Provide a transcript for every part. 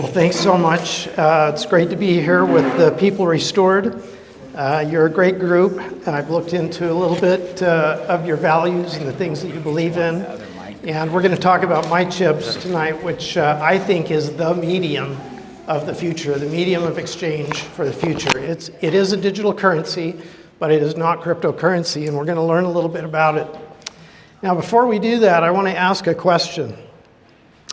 Well, thanks so much. It's great to be here with the People Restored. You're a great group. I've looked into a little bit of your values and the things that you believe in. And we're going to talk about MyChips tonight, which I think is the medium of the future, the medium of exchange for the future. It is a digital currency, but it is not cryptocurrency, and we're going to learn a little bit about it. Now, before we do that, I want to ask a question.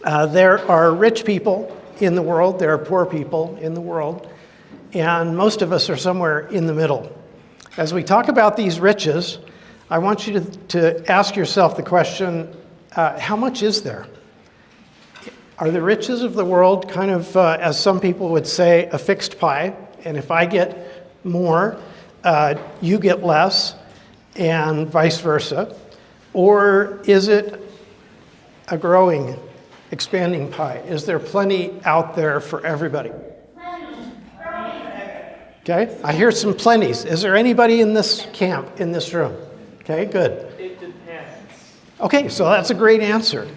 There are rich people in the world, there are poor people in the world, and most of us are somewhere in the middle. As we talk about these riches, I want you to ask yourself the question, how much is there? Are the riches of the world kind of, as some people would say, a fixed pie, and if I get more, you get less, and vice versa? Or is it a growing, expanding pie? Is there plenty out there for everybody? Okay, I hear some plenties. Is there anybody in this camp, in this room? Okay, good. It depends. Okay, so that's a great answer.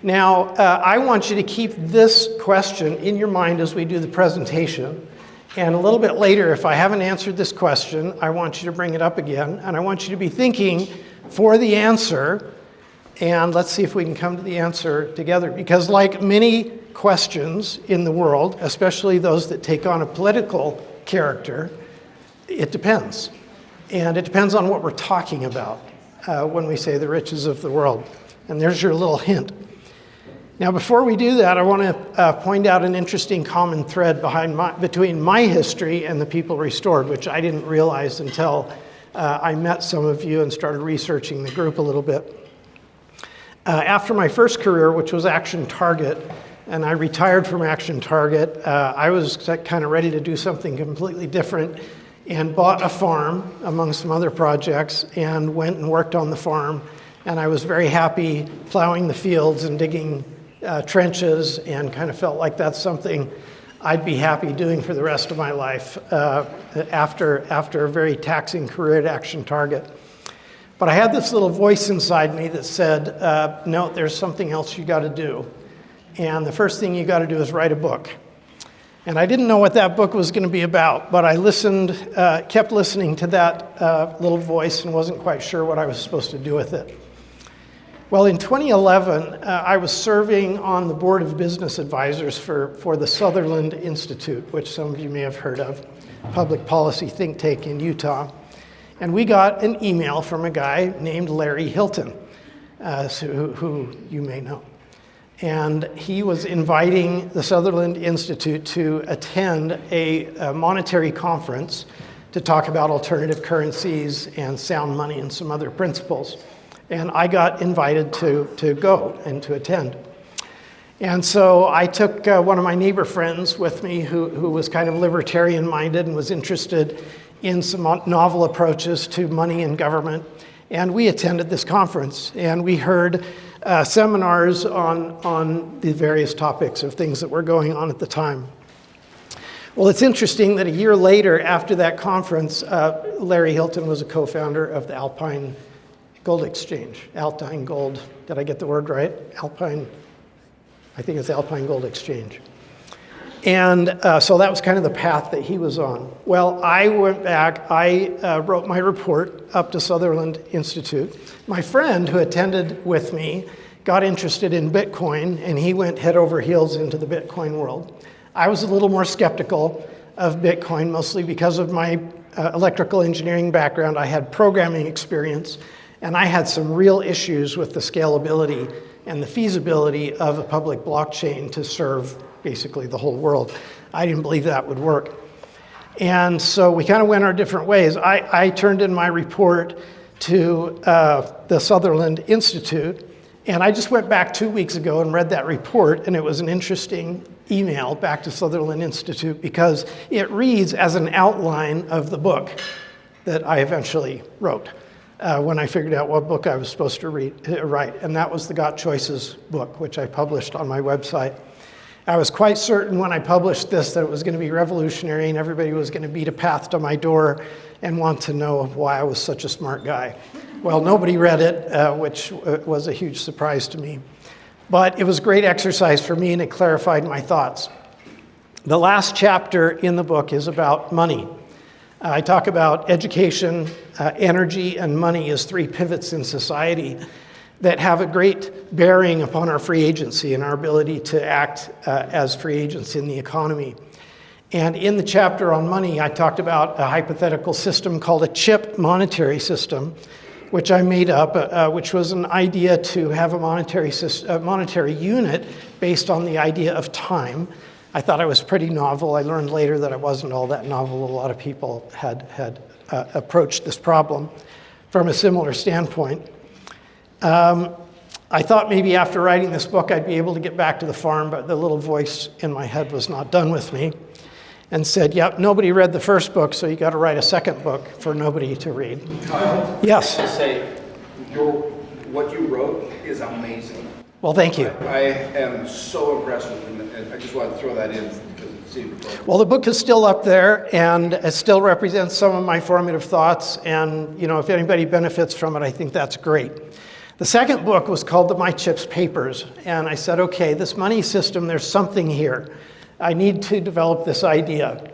Now, I want you to keep this question in your mind as we do the presentation. And a little bit later, if I haven't answered this question, I want you to bring it up again. And I want you to be thinking for the answer. And let's see if we can come to the answer together. Because like many questions in the world, especially those that take on a political character, it depends. And it depends on what we're talking about when we say the riches of the world. And there's your little hint. Now, before we do that, I want to point out an interesting common thread between my history and the People Restored, which I didn't realize until I met some of you and started researching the group a little bit. After my first career, which was Action Target, and I retired from Action Target, I was kind of ready to do something completely different and bought a farm among some other projects and went and worked on the farm. And I was very happy plowing the fields and digging trenches, and kind of felt like that's something I'd be happy doing for the rest of my life after a very taxing career at Action Target. But I had this little voice inside me that said, no, there's something else you got to do. And the first thing you got to do is write a book. And I didn't know what that book was going to be about, but I kept listening to that little voice and wasn't quite sure what I was supposed to do with it. Well, in 2011, I was serving on the board of business advisors for the Sutherland Institute, which some of you may have heard of, public policy think tank in Utah. And we got an email from a guy named Larry Hilton, who you may know. And he was inviting the Sutherland Institute to attend a monetary conference to talk about alternative currencies and sound money and some other principles. And I got invited to go and to attend. And so I took one of my neighbor friends with me who was kind of libertarian-minded and was interested in some novel approaches to money and government. And we attended this conference, and we heard seminars on the various topics of things that were going on at the time. Well, it's interesting that a year later, after that conference, Larry Hilton was a co-founder of the Alpine Gold Exchange. Alpine Gold, did I get the word right? Alpine, I think it's Alpine Gold Exchange. And so that was kind of the path that he was on. Well, I went back, I wrote my report up to Sutherland Institute. My friend who attended with me got interested in Bitcoin, and he went head over heels into the Bitcoin world. I was a little more skeptical of Bitcoin, mostly because of my electrical engineering background. I had programming experience, and I had some real issues with the scalability and the feasibility of a public blockchain to serve basically the whole world. I didn't believe that would work. And so we kind of went our different ways. I turned in my report to the Sutherland Institute, and I just went back 2 weeks ago and read that report, and it was an interesting email back to Sutherland Institute because it reads as an outline of the book that I eventually wrote when I figured out what book I was supposed to write, and that was the Got Choices book, which I published on my website. I was quite certain when I published this that it was going to be revolutionary and everybody was going to beat a path to my door and want to know why I was such a smart guy. Well, nobody read it, which was a huge surprise to me. But it was a great exercise for me, and it clarified my thoughts. The last chapter in the book is about money. I talk about education, energy, and money as three pivots in society that have a great bearing upon our free agency and our ability to act as free agents in the economy. And in the chapter on money, I talked about a hypothetical system called a chip monetary system, which I made up, which was an idea to have a monetary unit based on the idea of time. I thought it was pretty novel. I learned later that it wasn't all that novel. A lot of people had approached this problem from a similar standpoint. I thought maybe after writing this book I'd be able to get back to the farm, but the little voice in my head was not done with me and said, yep, nobody read the first book, so you got to write a second book for nobody to read. Kyle, yes? I say, what you wrote is amazing. Well, thank you. I am so impressed with it, and I just want to throw that in because it seemed appropriate. Well, the book is still up there, and it still represents some of my formative thoughts, and if anybody benefits from it, I think that's great. The second book was called the My Chips Papers, and I said, okay, this money system, there's something here. I need to develop this idea.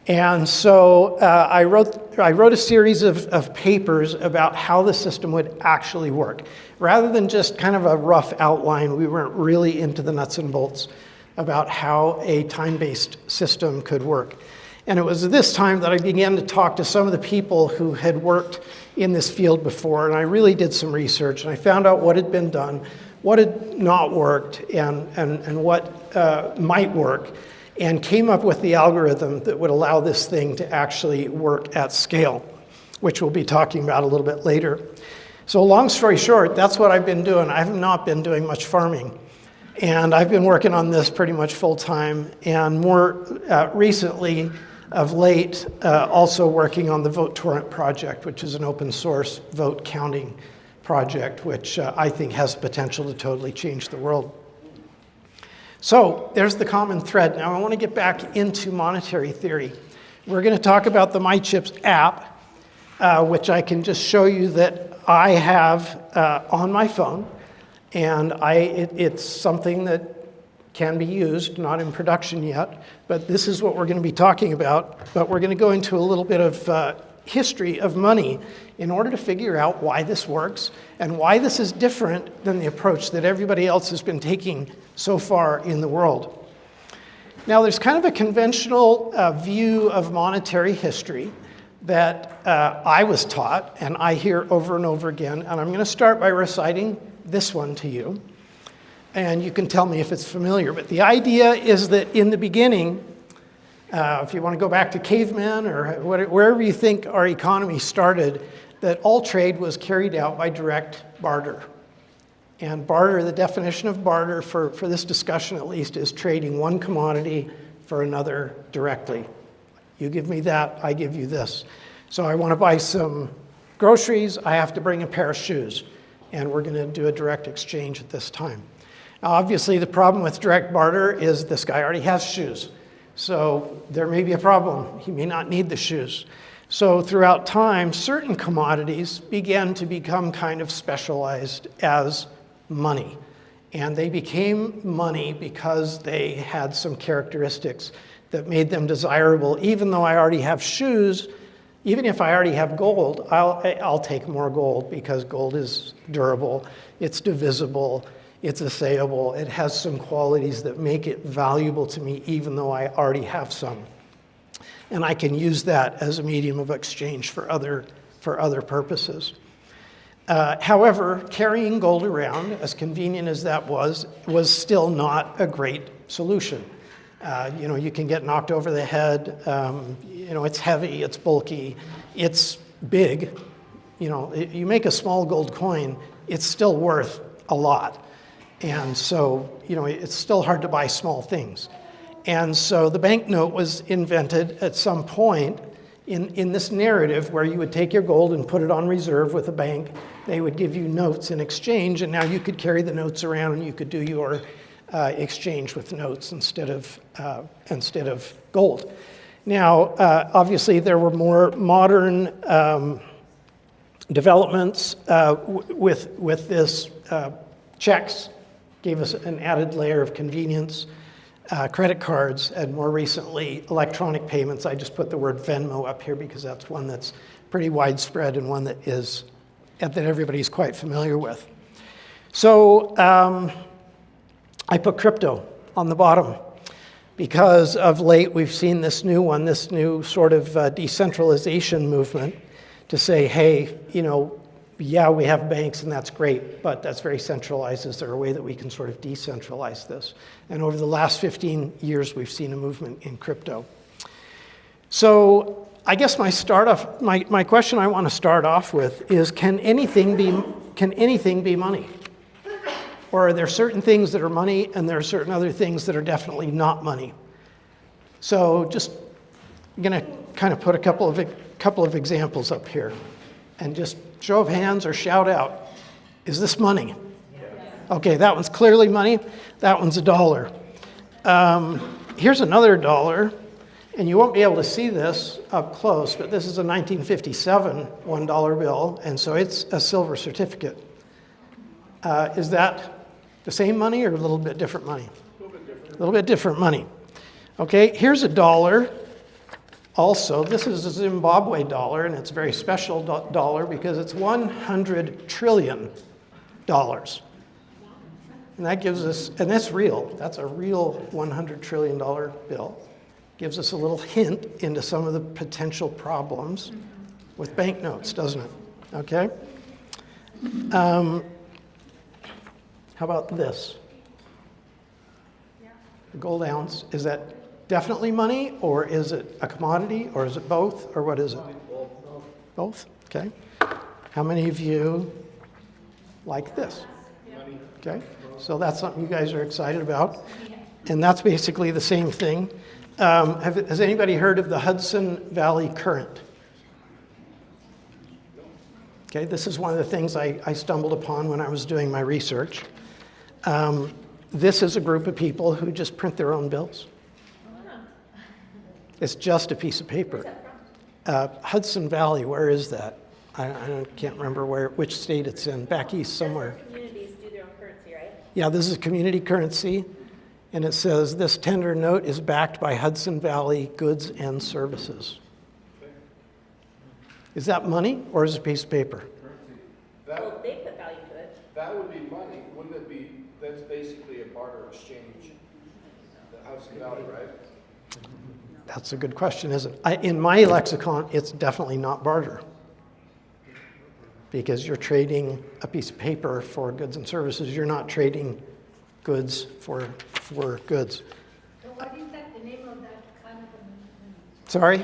And so I wrote a series of papers about how the system would actually work. Rather than just kind of a rough outline, we weren't really into the nuts and bolts about how a time-based system could work. And it was at this time that I began to talk to some of the people who had worked in this field before, and I really did some research, and I found out what had been done, what had not worked, and what might work, and came up with the algorithm that would allow this thing to actually work at scale, which we'll be talking about a little bit later. So long story short, that's what I've been doing. I have not been doing much farming. And I've been working on this pretty much full time, and more recently, of late, also working on the VoteTorrent project, which is an open source vote counting project, which I think has potential to totally change the world. So there's the common thread. Now I want to get back into monetary theory. We're going to talk about the My Chips app, which I can just show you that I have on my phone. And it's something that can be used, not in production yet, but this is what we're going to be talking about. But we're going to go into a little bit of history of money in order to figure out why this works and why this is different than the approach that everybody else has been taking so far in the world. Now, there's kind of a conventional view of monetary history that I was taught, and I hear over and over again, and I'm going to start by reciting this one to you, and you can tell me if it's familiar. But the idea is that in the beginning, if you want to go back to cavemen or wherever you think our economy started, that all trade was carried out by direct barter. And barter, the definition of barter for this discussion at least, is trading one commodity for another directly. You give me that, I give you this. So I want to buy some groceries, I have to bring a pair of shoes. And we're going to do a direct exchange at this time. Now, obviously, the problem with direct barter is this guy already has shoes. So there may be a problem. He may not need the shoes. So throughout time, certain commodities began to become kind of specialized as money. And they became money because they had some characteristics that made them desirable. Even though I already have shoes, even if I already have gold, I'll take more gold because gold is durable, it's divisible, it's assayable, it has some qualities that make it valuable to me even though I already have some. And I can use that as a medium of exchange for other purposes. However, carrying gold around, as convenient as that was still not a great solution. You can get knocked over the head. It's heavy, it's bulky, it's big. You make a small gold coin, it's still worth a lot. And so, it's still hard to buy small things. And so the banknote was invented at some point in this narrative where you would take your gold and put it on reserve with a bank. They would give you notes in exchange, and now you could carry the notes around and you could do your exchange with notes instead of gold. Now, obviously, there were more modern developments with this. Checks gave us an added layer of convenience. credit cards, and more recently, electronic payments. I just put the word Venmo up here because that's one that's pretty widespread and one that everybody's quite familiar with. So I put crypto on the bottom because of late we've seen this new sort of decentralization movement to say, hey, yeah, we have banks and that's great, but that's very centralized. Is there a way that we can sort of decentralize this? And over the last 15 years, we've seen a movement in crypto. So I guess my question I want to start off with is, can anything be money? Or are there certain things that are money and there are certain other things that are definitely not money? So I'm going to kind of put a couple of examples up here. And just show of hands or shout out, is this money? Okay, that one's clearly money. That one's $1. Here's another $1, and you won't be able to see this up close, but this is a 1957 $1 bill, and so it's a silver certificate. Is that the same money or a little bit different money? A little bit different money. Okay, here's $1. Also, this is a Zimbabwe dollar, and it's a very special dollar because it's $100 trillion. And that gives us, and that's real, that's a real $100 trillion bill. Gives us a little hint into some of the potential problems with banknotes, doesn't it? Okay? How about this? The gold ounce, is that definitely money, or is it a commodity, or is it both, or what is it? Both? Okay. How many of you like this? Okay. So that's something you guys are excited about. And that's basically the same thing. Has anybody heard of the Hudson Valley Current? Okay, this is one of the things I stumbled upon when I was doing my research. This is a group of people who just print their own bills. It's just a piece of paper. Hudson Valley, where is that? I can't remember which state it's in. Back east somewhere. Communities do their own currency, right? Yeah, this is community currency, and it says this tender note is backed by Hudson Valley Goods and Services. Is that money or is it a piece of paper? Well, they put value to it. That would be money, wouldn't it be? That's basically a barter exchange. The Hudson Valley, right? That's a good question, isn't it? In my lexicon, it's definitely not barter, because you're trading a piece of paper for goods and services. You're not trading goods for goods. So what is that, the name of that kind of Sorry?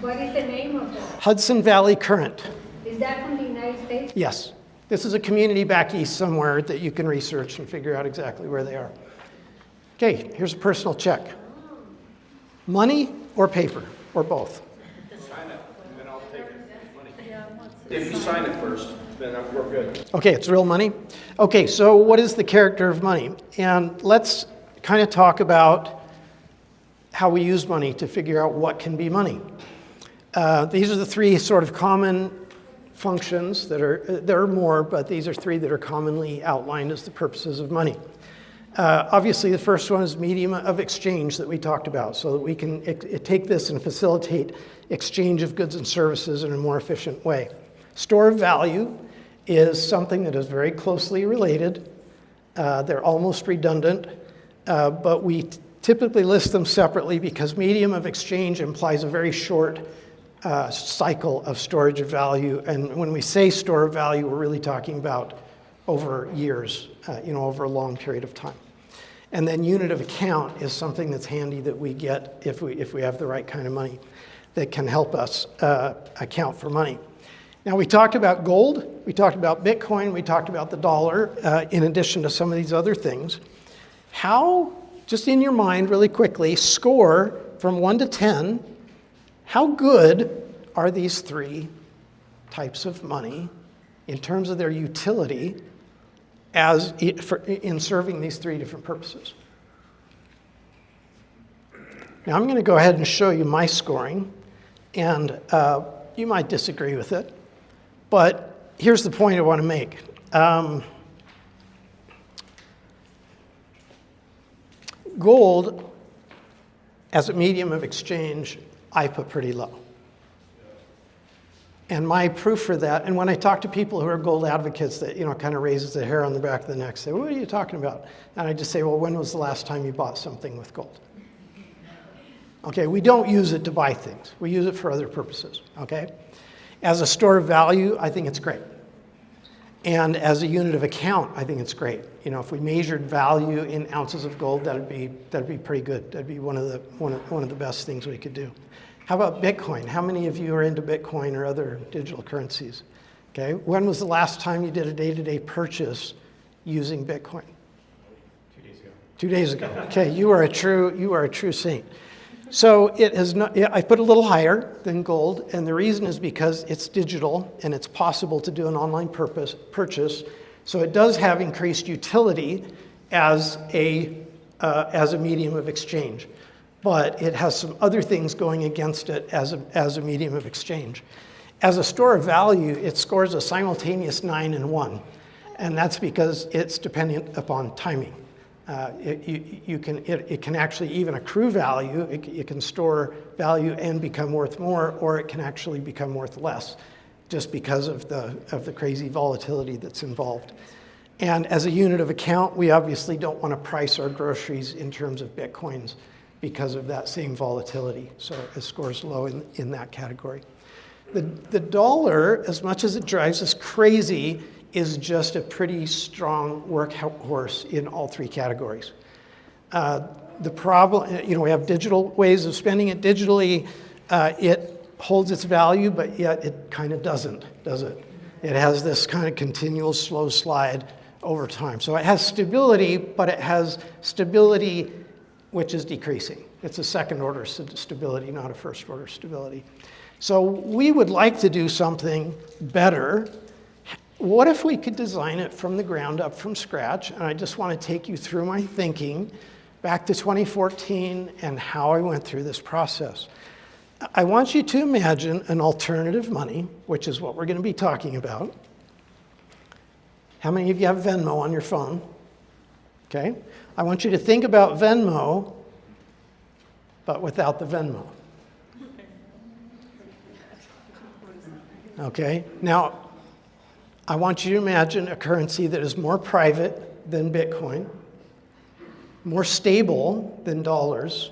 what is the name of that? Hudson Valley Current. Is that from the United States? Yes. This is a community back east somewhere that you can research and figure out exactly where they are. Okay, here's a personal check. Money or paper, or both? Sign it, and then I'll take it. Money. If you sign it first, then we're good. Okay, it's real money. Okay, so what is the character of money? And let's kind of talk about how we use money to figure out what can be money. These are the three sort of common functions there are more, but these are three that are commonly outlined as the purposes of money. Obviously, the first one is medium of exchange that we talked about, so that we can take this and facilitate exchange of goods and services in a more efficient way. Store of value is something that is very closely related. They're almost redundant, but we typically list them separately because medium of exchange implies a very short cycle of storage of value. And when we say store of value, we're really talking about over years, over a long period of time. And then unit of account is something that's handy that we get if we have the right kind of money that can help us account for money. Now, we talked about gold, we talked about Bitcoin, we talked about the dollar, in addition to some of these other things. How, just in your mind really quickly, score from 1 to 10, how good are these three types of money in terms of their utility in serving these three different purposes? Now, I'm going to go ahead and show you my scoring, and you might disagree with it, but here's the point I want to Gold, as a medium of exchange, I put pretty low. And my proof for that, and when I talk to people who are gold advocates, that kind of raises the hair on the back of the neck, say, what are you talking about? And I just say, well, when was the last time you bought something with gold? Okay, we don't use it to buy things. We use it for other purposes, okay? As a store of value, I think it's great. And as a unit of account, I think it's great. If we measured value in ounces of gold, that'd be pretty good. That'd be one of the best things we could do. How about Bitcoin? How many of you are into Bitcoin or other digital currencies? Okay, when was the last time you did a day-to-day purchase using Bitcoin? 2 days ago. 2 days ago. Okay, you are a true saint. So it has not. I put a little higher than gold, and the reason is because it's digital and it's possible to do an online purchase. So it does have increased utility as a medium of exchange, but it has some other things going against it as a medium of exchange. As a store of value, it scores a simultaneous 9 and 1, and that's because it's dependent upon timing. It can actually even accrue value. It can store value and become worth more, or it can actually become worth less, just because of the crazy volatility that's involved. And as a unit of account, we obviously don't want to price our groceries in terms of Bitcoins because of that same volatility. So it scores low in that category. The dollar, as much as it drives us crazy, is just a pretty strong workhorse in all three categories. The problem, we have digital ways of spending it digitally. It holds its value, but yet it kind of doesn't, does it? It has this kind of continual slow slide over time. So it has stability, but it has stability which is decreasing. It's a second order stability, not a first order stability. So we would like to do something better. What if we could design it from the ground up, from scratch? And I just want to take you through my thinking back to 2014 and how I went through this process. I want you to imagine an alternative money, which is what we're going to be talking about. How many of you have Venmo on your phone? Okay. I want you to think about Venmo, but without the Venmo. Okay. Now, I want you to imagine a currency that is more private than Bitcoin, more stable than dollars,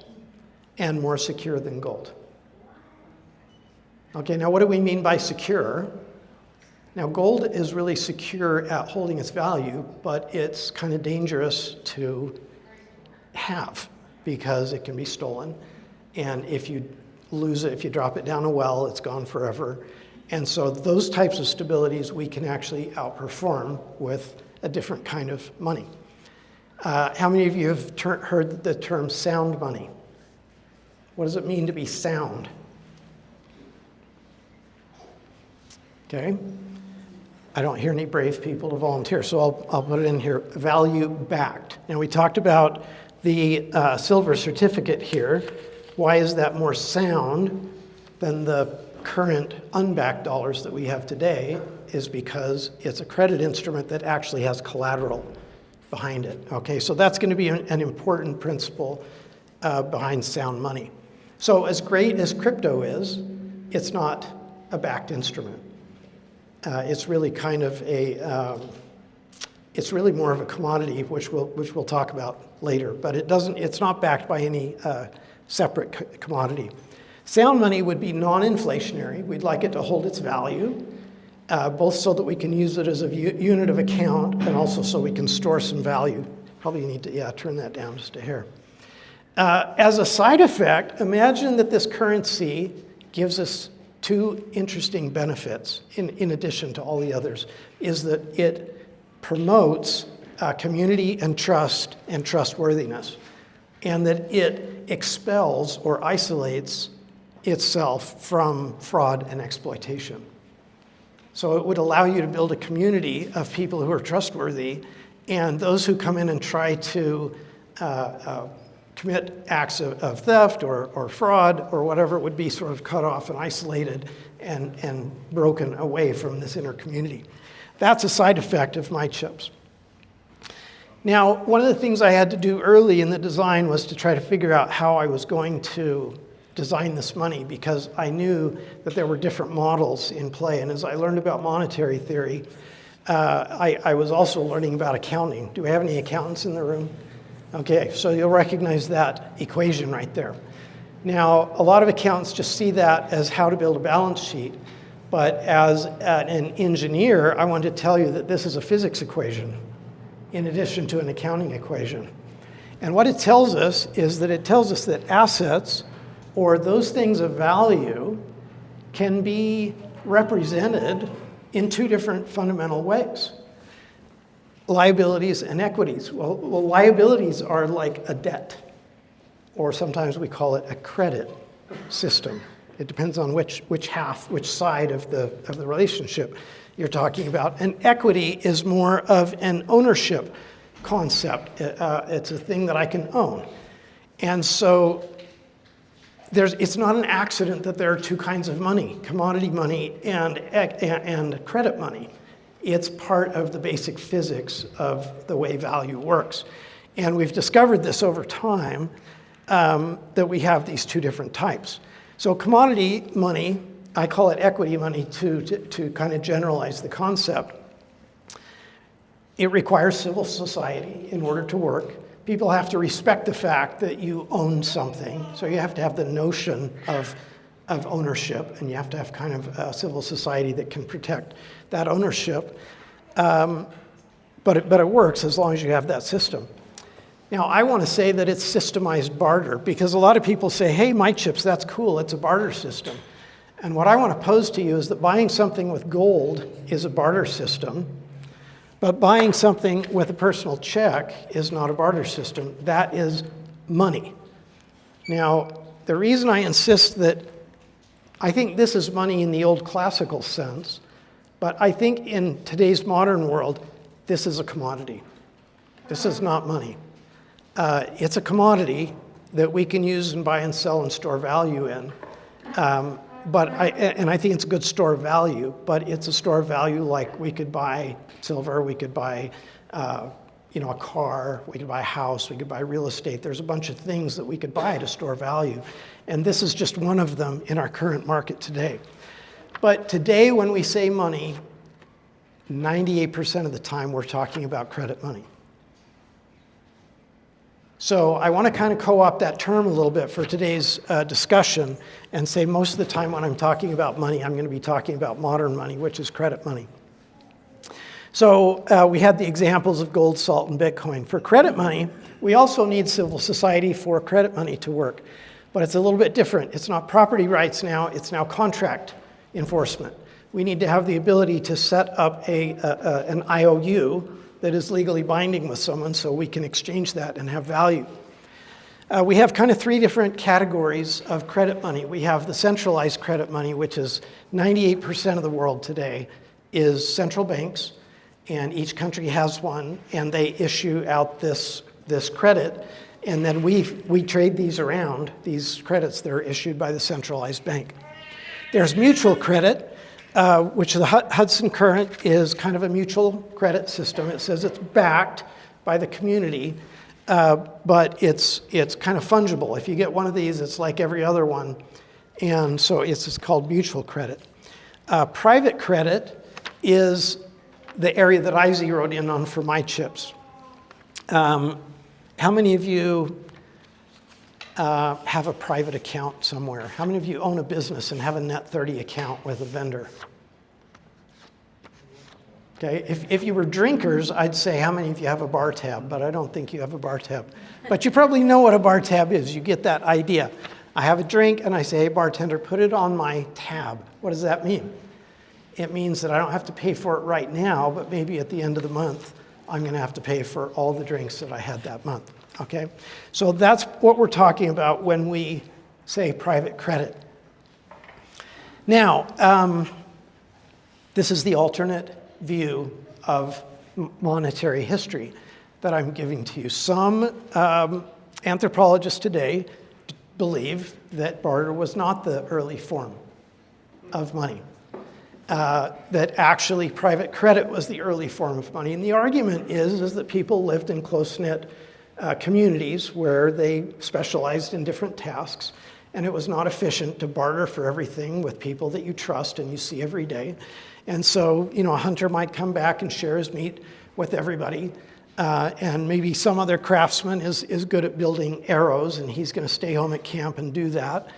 and more secure than gold. Okay, now what do we mean by secure? Now, gold is really secure at holding its value, but it's kind of dangerous to have because it can be stolen. And if you lose it, if you drop it down a well, it's gone forever. And so those types of stabilities we can actually outperform with a different kind of money. How many of you have heard the term sound money? What does it mean to be sound? Okay. I don't hear any brave people to volunteer, so I'll put it in here, value backed. Now we talked about the silver certificate here. Why is that more sound than the current unbacked dollars that we have today? Is because it's a credit instrument that actually has collateral behind it. Okay, so that's going to be an important principle behind sound money. So as great as crypto is, it's not a backed instrument. It's really kind of it's really more of a commodity, which we'll talk about later. But it's not backed by any separate commodity. Sound money would be non-inflationary. We'd like it to hold its value, both so that we can use it as a unit of account and also so we can store some value. Probably need to, turn that down just a hair. As a side effect, imagine that this currency gives us two interesting benefits in addition to all the others, is that it promotes community and trust and trustworthiness, and that it expels or isolates itself from fraud and exploitation. So it would allow you to build a community of people who are trustworthy, and those who come in and try to commit acts of theft or fraud or whatever would be sort of cut off and isolated and broken away from this inner community. That's a side effect of my chips. Now, one of the things I had to do early in the design was to try to figure out how I was going to design this money, because I knew that there were different models in play. And as I learned about monetary theory, I was also learning about accounting. Do we have any accountants in the room? Okay, so you'll recognize that equation right there. Now, a lot of accountants just see that as how to build a balance sheet. But as an engineer, I want to tell you that this is a physics equation in addition to an accounting equation. And what it tells us is that it tells us that assets, or those things of value, can be represented in two different fundamental ways: liabilities and equities. Well, liabilities are like a debt, or sometimes we call it a credit system. It depends on which side of the relationship you're talking about. And equity is more of an ownership concept. It's a thing that I can own. And so it's not an accident that there are two kinds of money: commodity money and credit money. It's part of the basic physics of the way value works. And we've discovered this over time, that we have these two different types. So commodity money, I call it equity money to kind of generalize the concept. It requires civil society in order to work. People have to respect the fact that you own something. So you have to have the notion of ownership, and you have to have kind of a civil society that can protect that ownership. But it works as long as you have that system. Now, I want to say that it's systemized barter, because a lot of people say, hey, my chips, that's cool, it's a barter system. And what I want to pose to you is that buying something with gold is a barter system, but buying something with a personal check is not a barter system. That is money. Now, the reason I insist that I think this is money in the old classical sense, but I think in today's modern world, this is a commodity. This is not money. It's a commodity that we can use and buy and sell and store value in. But I think it's a good store of value, but it's a store of value like we could buy silver, we could buy a car, we could buy a house, we could buy real estate. There's a bunch of things that we could buy to store value. And this is just one of them in our current market today. But today, when we say money, 98% of the time we're talking about credit money. So I want to kind of co-opt that term a little bit for today's discussion and say most of the time when I'm talking about money, I'm going to be talking about modern money, which is credit money. So we had the examples of gold, salt, and Bitcoin. For credit money, we also need civil society for credit money to work. But it's a little bit different. It's not property rights now, it's now contract enforcement. We need to have the ability to set up an IOU that is legally binding with someone so we can exchange that and have value. We have kind of three different categories of credit money. We have the centralized credit money, which is 98% of the world today, is central banks, and each country has one, and they issue out this credit, and then we trade these around, these credits that are issued by the centralized bank. There's mutual credit, which the Hudson Current is kind of a mutual credit system. It says it's backed by the community, but it's kind of fungible. If you get one of these, it's like every other one, and so it's called mutual credit. Private credit is the area that I zeroed in on for my chips. How many of you have a private account somewhere? How many of you own a business and have a Net 30 account with a vendor? Okay, if you were drinkers, I'd say how many of you have a bar tab, but I don't think you have a bar tab. But you probably know what a bar tab is. You get that idea. I have a drink and I say, hey, bartender, put it on my tab. What does that mean? It means that I don't have to pay for it right now, but maybe at the end of the month, I'm going to have to pay for all the drinks that I had that month. Okay, so that's what we're talking about when we say private credit. Now, this is the alternate view of monetary history that I'm giving to you. Some anthropologists today believe that barter was not the early form of money. that actually private credit was the early form of money. And the argument is that people lived in close-knit communities where they specialized in different tasks, and it was not efficient to barter for everything with people that you trust and you see every day. And so, a hunter might come back and share his meat with everybody, and maybe some other craftsman is good at building arrows, and he's going to stay home at camp and do that.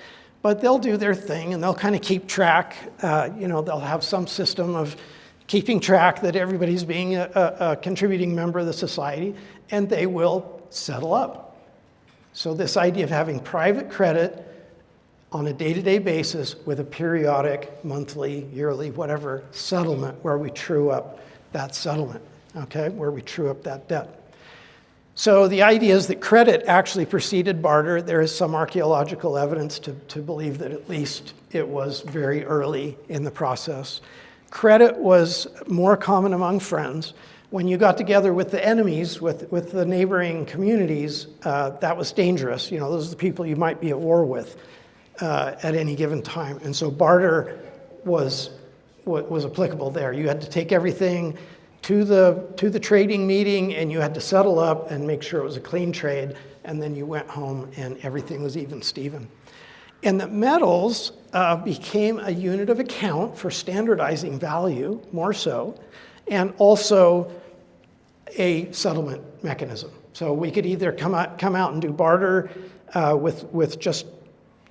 But they'll do their thing, and they'll kind of keep track. They'll have some system of keeping track that everybody's being a contributing member of the society, and they will settle up. So this idea of having private credit on a day-to-day basis with a periodic, monthly, yearly, whatever, settlement where we true up that settlement, okay, where we true up that debt. So the idea is that credit actually preceded barter. There is some archaeological evidence to believe that at least it was very early in the process. Credit was more common among friends. When you got together with the enemies, with the neighboring communities, that was dangerous. Those are the people you might be at war with at any given time. And so barter was applicable there. You had to take everything to the trading meeting, and you had to settle up and make sure it was a clean trade, and then you went home and everything was even Steven. And the metals became a unit of account for standardizing value, more so, and also a settlement mechanism. So we could either come out and do barter with just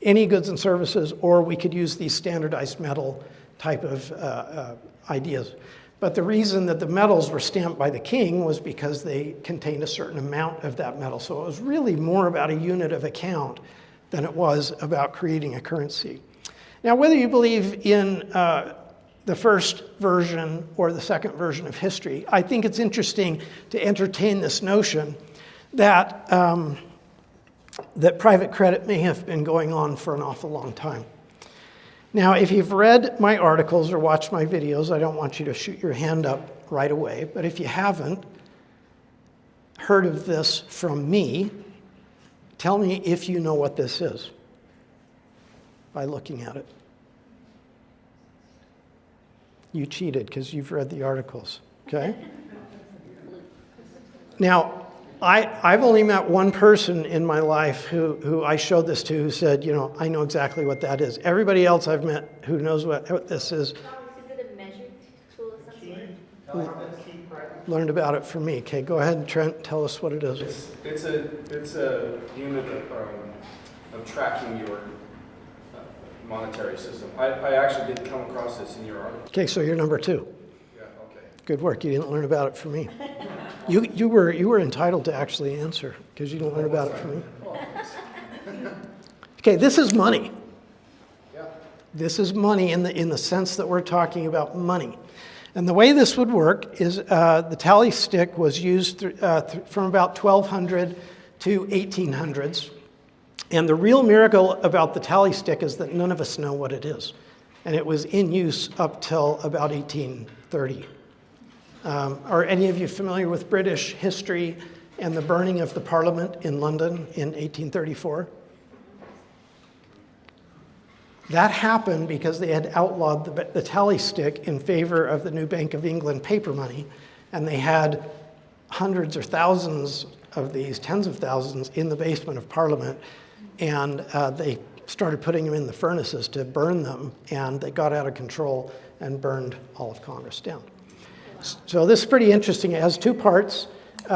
any goods and services, or we could use these standardized metal type of ideas. But the reason that the metals were stamped by the king was because they contained a certain amount of that metal. So it was really more about a unit of account than it was about creating a currency. Now, whether you believe in the first version or the second version of history, I think it's interesting to entertain this notion that, that private credit may have been going on for an awful long time. Now, if you've read my articles or watched my videos, I don't want you to shoot your hand up right away, but if you haven't heard of this from me, tell me if you know what this is by looking at it. You cheated because you've read the articles, okay? Now, I've only met one person in my life who I showed this to who said, I know exactly what that is. Everybody else I've met who knows what this is Is it a measured tool of some sort? learned about it from me. Okay, go ahead, Trent, tell us what it is. It's a unit of tracking your monetary system. I actually did come across this in your article. Okay, so you're number 2. Yeah, okay. Good work. You didn't learn about it from me. You were entitled to actually answer because you didn't learn about it from me. Okay, this is money. Yeah. This is money in the sense that we're talking about money. And the way this would work is the tally stick was used from about 1200 to 1800s. And the real miracle about the tally stick is that none of us know what it is. And it was in use up till about 1830. Are any of you familiar with British history and the burning of the Parliament in London in 1834? That happened because they had outlawed the tally stick in favor of the new Bank of England paper money, and they had hundreds or thousands of these, tens of thousands, in the basement of Parliament, and they started putting them in the furnaces to burn them, and they got out of control and burned all of Congress down. So this is pretty interesting. It has 2 parts.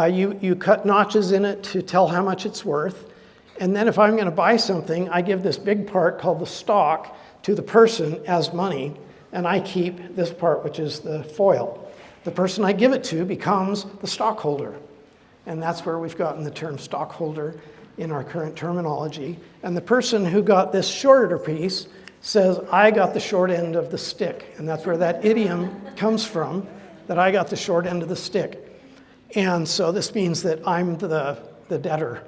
You cut notches in it to tell how much it's worth. And then if I'm going to buy something, I give this big part called the stock to the person as money, and I keep this part, which is the foil. The person I give it to becomes the stockholder. And that's where we've gotten the term stockholder in our current terminology. And the person who got this shorter piece says, I got the short end of the stick. And that's where that idiom comes from, that I got the short end of the stick. And so this means that I'm the debtor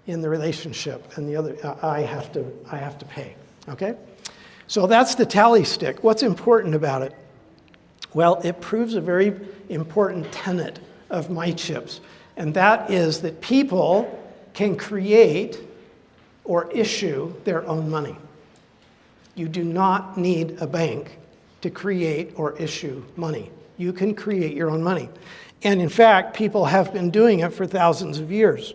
in the relationship, and the other, I have to pay, okay? So that's the tally stick. What's important about it? Well, it proves a very important tenet of Miteships, and that is that people can create or issue their own money. You do not need a bank to create or issue money. You can create your own money. And in fact, people have been doing it for thousands of years.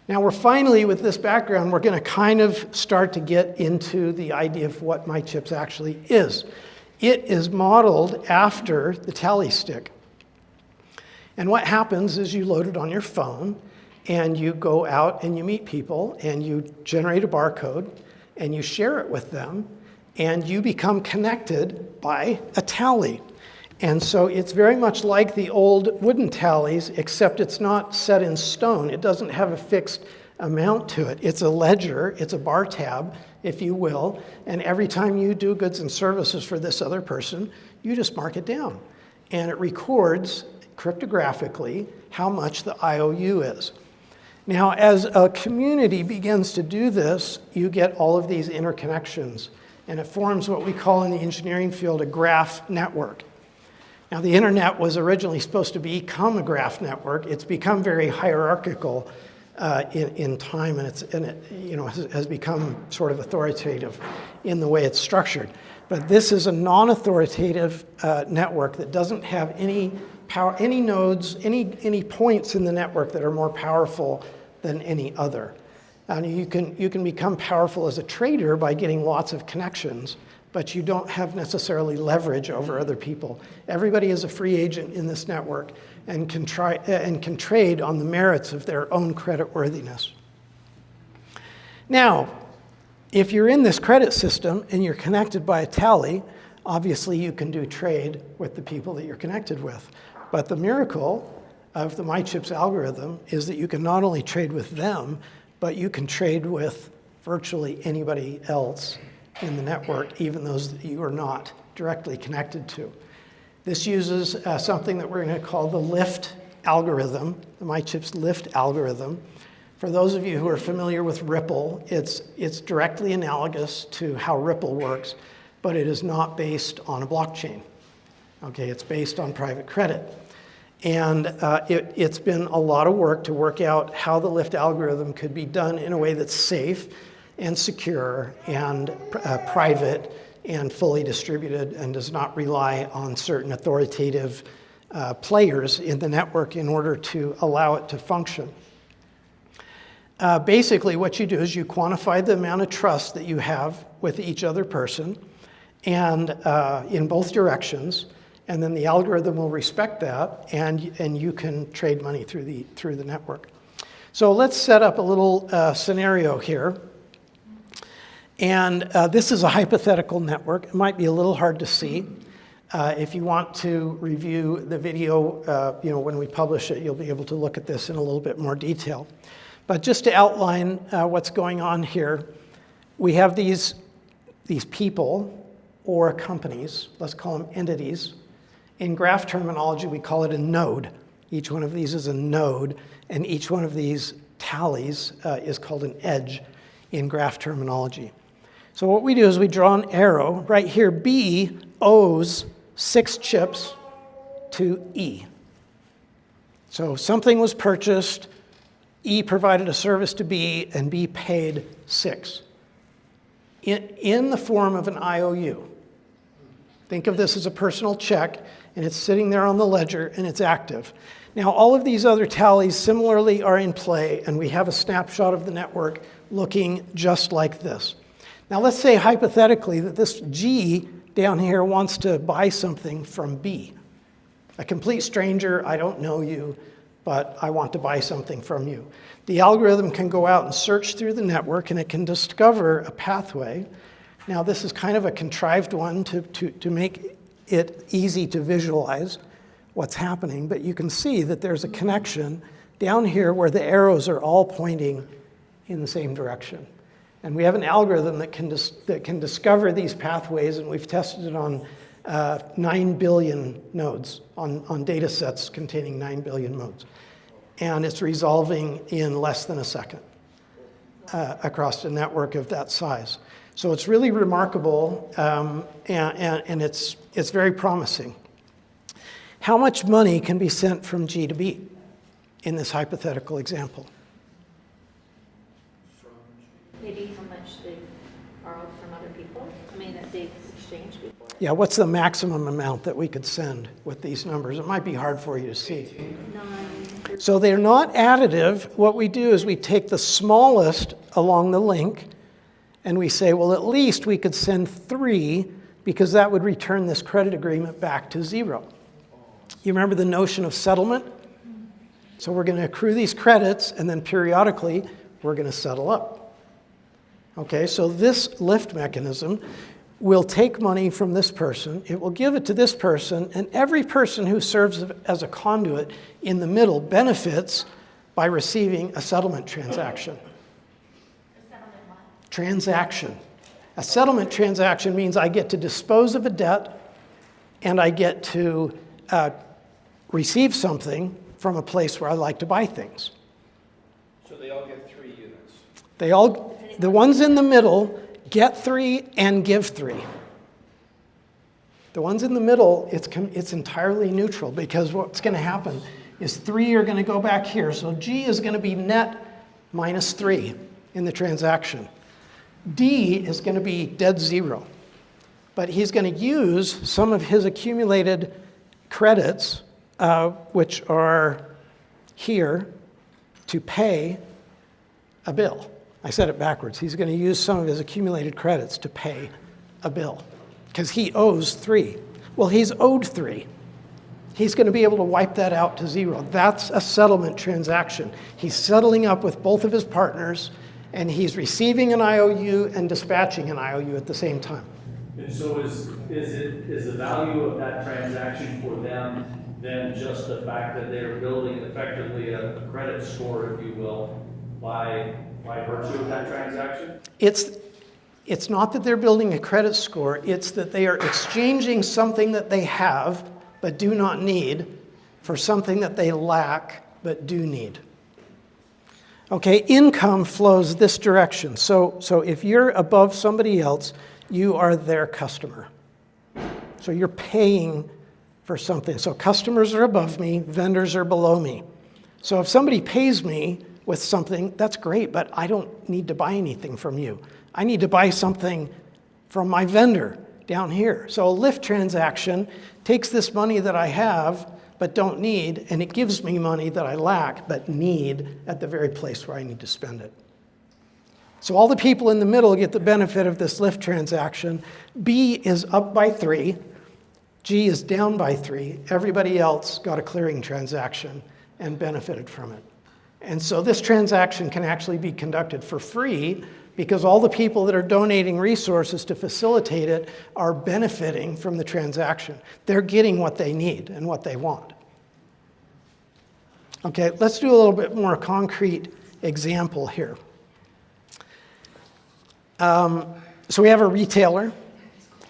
Now we're finally, with this background, we're going to kind of start to get into the idea of what MyChips actually is. It is modeled after the tally stick. And what happens is you load it on your phone, and you go out and you meet people, and you generate a barcode, and you share it with them, and you become connected by a tally. And so it's very much like the old wooden tallies, except it's not set in stone. It doesn't have a fixed amount to it. It's a ledger, it's a bar tab, if you will, and every time you do goods and services for this other person, you just mark it down. And it records cryptographically how much the IOU is. Now, as a community begins to do this, you get all of these interconnections, and it forms what we call in the engineering field a graph network. Now, the internet was originally supposed to become a graph network. It's become very hierarchical in time, and it has become sort of authoritative in the way it's structured. But this is a non-authoritative network that doesn't have any power, any nodes, any points in the network that are more powerful than any other. And you can become powerful as a trader by getting lots of connections, but you don't have necessarily leverage over other people. Everybody is a free agent in this network and can trade on the merits of their own creditworthiness. Now, if you're in this credit system and you're connected by a tally, obviously you can do trade with the people that you're connected with. But the miracle of the MyChips algorithm is that you can not only trade with them, but you can trade with virtually anybody else in the network, even those that you are not directly connected to. This uses something that we're going to call the Lift algorithm, the MyChips Lift algorithm. For those of you who are familiar with Ripple, it's directly analogous to how Ripple works, but it is not based on a blockchain. Okay, it's based on private credit. And it's been a lot of work to work out how the Lift algorithm could be done in a way that's safe and secure and private and fully distributed and does not rely on certain authoritative players in the network in order to allow it to function. Basically, what you do is you quantify the amount of trust that you have with each other person and in both directions, and then the algorithm will respect that, and you can trade money through the network. So let's set up a little scenario here. And this is a hypothetical network. It might be a little hard to see. If you want to review the video, when we publish it, you'll be able to look at this in a little bit more detail. But just to outline what's going on here, we have these people or companies, let's call them entities. In graph terminology, we call it a node. Each one of these is a node, and each one of these tallies is called an edge in graph terminology. So what we do is we draw an arrow. Right here, B owes 6 chips to E. So something was purchased, E provided a service to B, and B paid 6 in the form of an IOU. Think of this as a personal check, and it's sitting there on the ledger, and it's active. Now, all of these other tallies similarly are in play, and we have a snapshot of the network looking just like this. Now, let's say hypothetically that this G down here wants to buy something from B. A complete stranger, I don't know you, but I want to buy something from you. The algorithm can go out and search through the network, and it can discover a pathway. Now, this is kind of a contrived one to make it easy to visualize what's happening, but you can see that there's a connection down here where the arrows are all pointing in the same direction. And we have an algorithm that can discover these pathways, and we've tested it on 9 billion nodes, on data sets containing 9 billion nodes. And it's resolving in less than a second across a network of that size. So it's really remarkable, and it's very promising. How much money can be sent from G to B in this hypothetical example? Maybe how much the borrowed from other people? I mean, that they've exchanged before? Yeah, what's the maximum amount that we could send with these numbers? It might be hard for you to see. 9. So they're not additive. What we do is we take the smallest along the link and we say, well, at least we could send 3 because that would return this credit agreement back to 0. You remember the notion of settlement? So we're going to accrue these credits and then periodically we're going to settle up. Okay, so this lift mechanism will take money from this person, it will give it to this person, and every person who serves as a conduit in the middle benefits by receiving a settlement transaction. Transaction. A settlement transaction means I get to dispose of a debt and I get to receive something from a place where I like to buy things. So they all get 3 units. The ones in the middle get 3 and give 3. The ones in the middle, it's entirely neutral because what's going to happen is 3 are going to go back here. So G is going to be net minus 3 in the transaction. D is going to be dead 0. But he's going to use some of his accumulated credits, which are here, to pay a bill. I said it backwards. He's going to use some of his accumulated credits to pay a bill because he owes 3. Well, he's owed 3. He's going to be able to wipe that out to 0. That's a settlement transaction. He's settling up with both of his partners, and he's receiving an IOU and dispatching an IOU at the same time. And so is the value of that transaction for them then just the fact that they're building effectively a credit score, if you will, by virtue of that transaction? It's not that they're building a credit score, it's that they are exchanging something that they have but do not need for something that they lack but do need. Okay, income flows this direction. So if you're above somebody else, you are their customer. So you're paying for something. So customers are above me, vendors are below me. So if somebody pays me with something, that's great, but I don't need to buy anything from you. I need to buy something from my vendor down here. So a lift transaction takes this money that I have but don't need, and it gives me money that I lack but need at the very place where I need to spend it. So all the people in the middle get the benefit of this lift transaction. B is up by 3. G is down by 3. Everybody else got a clearing transaction and benefited from it. And so this transaction can actually be conducted for free because all the people that are donating resources to facilitate it are benefiting from the transaction. They're getting what they need and what they want. Okay, let's do a little bit more concrete example here. So we have a retailer,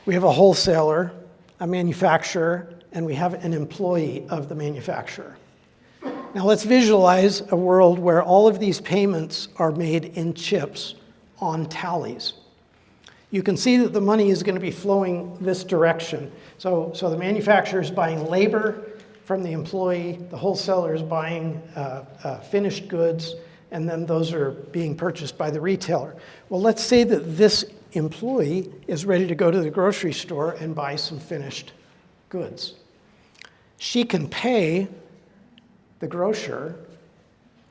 we have a wholesaler, a manufacturer, and we have an employee of the manufacturer. Now let's visualize a world where all of these payments are made in chips on tallies. You can see that the money is going to be flowing this direction. So the manufacturer is buying labor from the employee, the wholesaler is buying finished goods, and then those are being purchased by the retailer. Well, let's say that this employee is ready to go to the grocery store and buy some finished goods. She can pay the grocer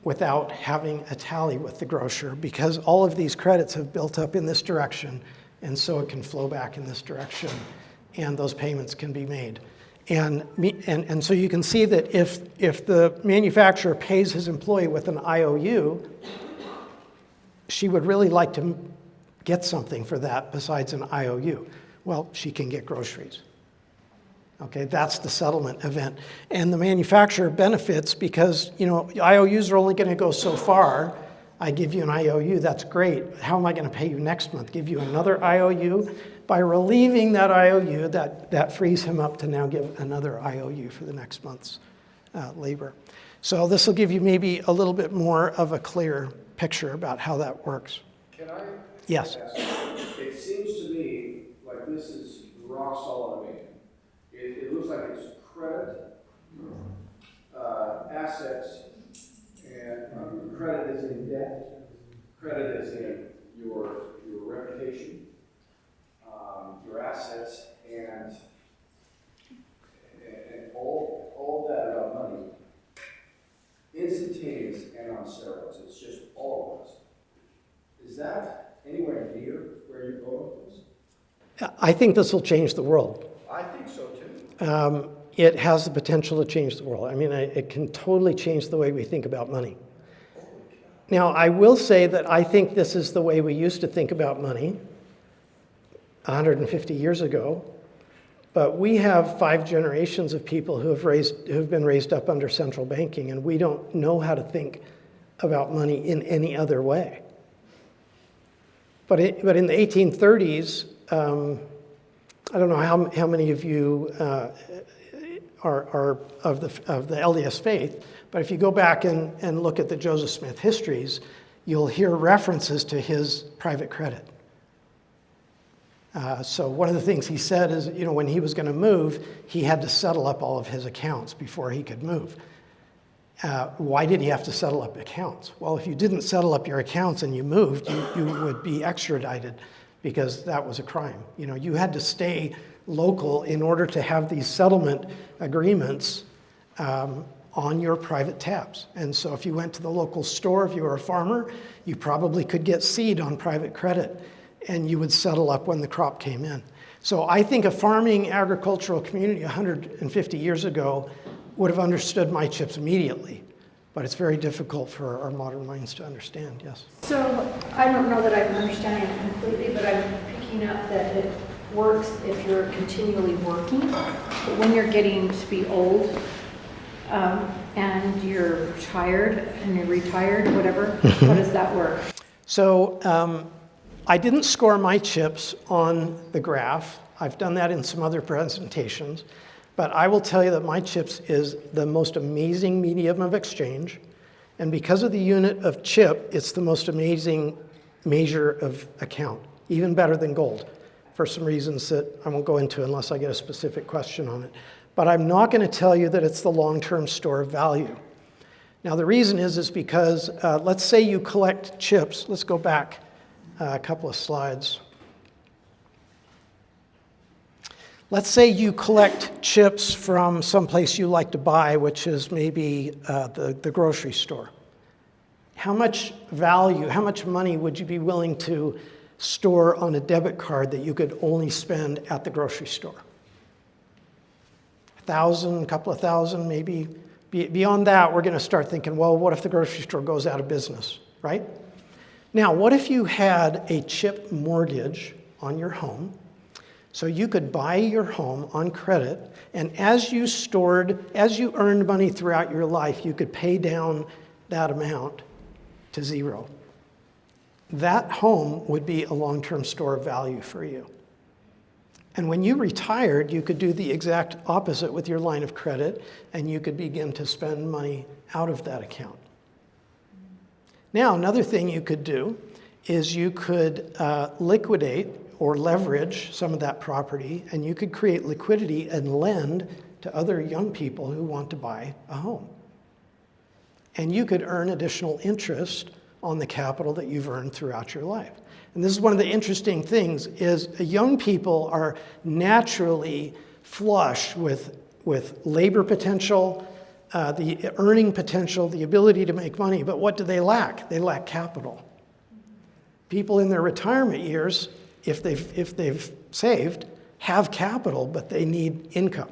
without having a tally with the grocer because all of these credits have built up in this direction, and so it can flow back in this direction, and those payments can be made. And so you can see that if the manufacturer pays his employee with an IOU, she would really like to get something for that besides an IOU. Well, she can get groceries. Okay, that's the settlement event. And the manufacturer benefits because, IOUs are only going to go so far. I give you an IOU, that's great. How am I going to pay you next month? Give you another IOU? By relieving that IOU, that frees him up to now give another IOU for the next month's labor. So this will give you maybe a little bit more of a clear picture about how that works. Can I? Yes. Ask? It seems to me like this is rock solid. It looks like it's credit, assets, and credit is in debt. Credit is in your reputation. I think this will change the world. I think so too. It has the potential to change the world. I mean, it can totally change the way we think about money. Now, I will say that I think this is the way we used to think about money 150 years ago, but we have 5 generations of people who have been raised up under central banking, and we don't know how to think about money in any other way. But in the 1830s, I don't know how many of you are of the LDS faith, but if you go back and look at the Joseph Smith histories, you'll hear references to his private credit. So one of the things he said is, when he was going to move, he had to settle up all of his accounts before he could move. Why did he have to settle up accounts? Well, if you didn't settle up your accounts and you moved, you would be extradited because that was a crime. You had to stay local in order to have these settlement agreements on your private tabs. And so if you went to the local store, if you were a farmer, you probably could get seed on private credit, and you would settle up when the crop came in. So I think a farming agricultural community 150 years ago would have understood my chips immediately, but it's very difficult for our modern minds to understand, yes. So I don't know that I'm understanding it completely, but I'm picking up that it works if you're continually working. But when you're getting to be old and you're tired and you're retired, whatever, how does that work? So I didn't score my chips on the graph. I've done that in some other presentations. But I will tell you that my chips is the most amazing medium of exchange. And because of the unit of chip, it's the most amazing measure of account, even better than gold, for some reasons that I won't go into unless I get a specific question on it. But I'm not going to tell you that it's the long-term store of value. Now, the reason is because let's say you collect chips. Let's go back a couple of slides. Let's say you collect chips from someplace you like to buy, which is maybe the grocery store. How much value, how much money would you be willing to store on a debit card that you could only spend at the grocery store? 1,000, a couple of thousand, maybe. Beyond that, we're going to start thinking, well, what if the grocery store goes out of business, right? Now, what if you had a chip mortgage on your home? So you could buy your home on credit, and as you earned money throughout your life, you could pay down that amount to zero. That home would be a long-term store of value for you. And when you retired, you could do the exact opposite with your line of credit, and you could begin to spend money out of that account. Now, another thing you could do is you could liquidate or leverage some of that property, and you could create liquidity and lend to other young people who want to buy a home. And you could earn additional interest on the capital that you've earned throughout your life. And this is one of the interesting things is young people are naturally flush with labor potential, the earning potential, the ability to make money, but what do they lack? They lack capital. People in their retirement years, if they've saved, have capital, but they need income.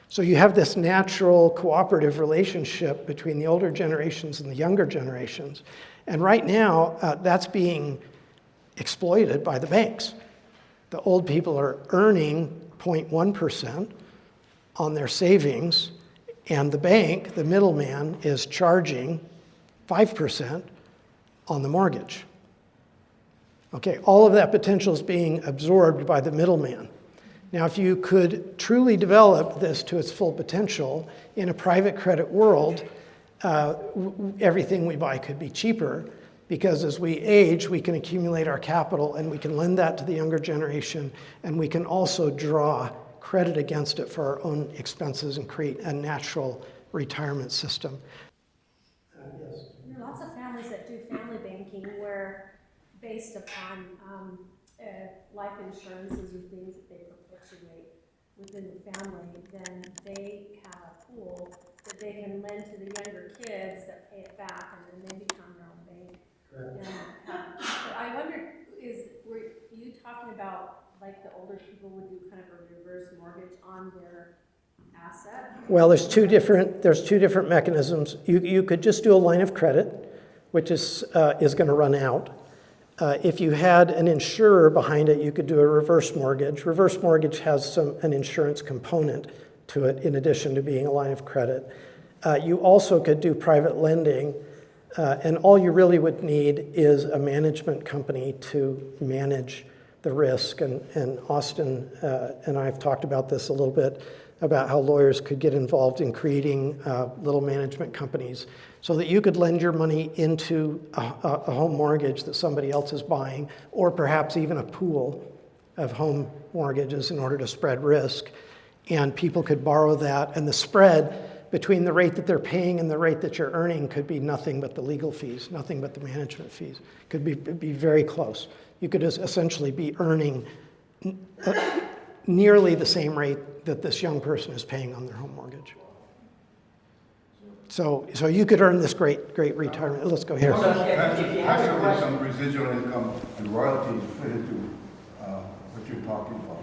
So you have this natural cooperative relationship between the older generations and the younger generations. And right now, that's being exploited by the banks. The old people are earning 0.1% on their savings, and the bank, the middleman, is charging 5% on the mortgage. Okay, all of that potential is being absorbed by the middleman. Now, if you could truly develop this to its full potential in a private credit world, everything we buy could be cheaper, because as we age, we can accumulate our capital and we can lend that to the younger generation, and we can also draw credit against it for our own expenses and create a natural retirement system. There are lots of families that do family banking where, based upon life insurances or things that they perpetuate within the family, then they have a pool that they can lend to the younger kids that pay it back, and then they become their own bank. And, but I wonder, were you talking about like the older people would do kind of a reverse mortgage on their asset? Well, there's two different mechanisms. You could just do a line of credit, which is going to run out. If you had an insurer behind it, you could do a reverse mortgage. Reverse mortgage has an insurance component to it in addition to being a line of credit. You also could do private lending, and all you really would need is a management company to manage the risk. And Austin and I have talked about this a little bit, about how lawyers could get involved in creating little management companies so that you could lend your money into a home mortgage that somebody else is buying, or perhaps even a pool of home mortgages in order to spread risk. And people could borrow that, and the spread between the rate that they're paying and the rate that you're earning could be nothing but the legal fees, nothing but the management fees. Could be very close. You could essentially be earning nearly the same rate that this young person is paying on their home mortgage. So you could earn this great retirement. Let's go here. Passive income, residual income, and royalties fit into what you're talking about.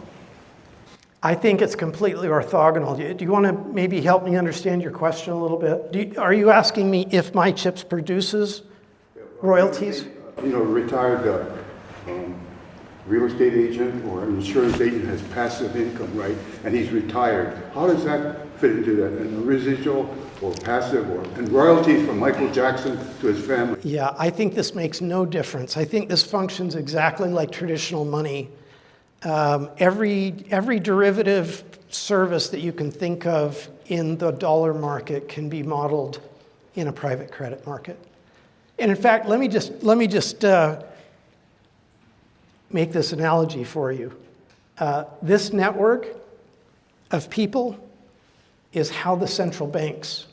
I think it's completely orthogonal. Do you want to maybe help me understand your question a little bit? Are you asking me if my chips produces royalties? Retired real estate agent or an insurance agent has passive income, right? And he's retired. How does that fit into that? And a residual or passive and royalties from Michael Jackson to his family? Yeah, I think this makes no difference. I think this functions exactly like traditional money. Every derivative service that you can think of in the dollar market can be modeled in a private credit market. And in fact, let me just make this analogy for you. This network of people is how the central banks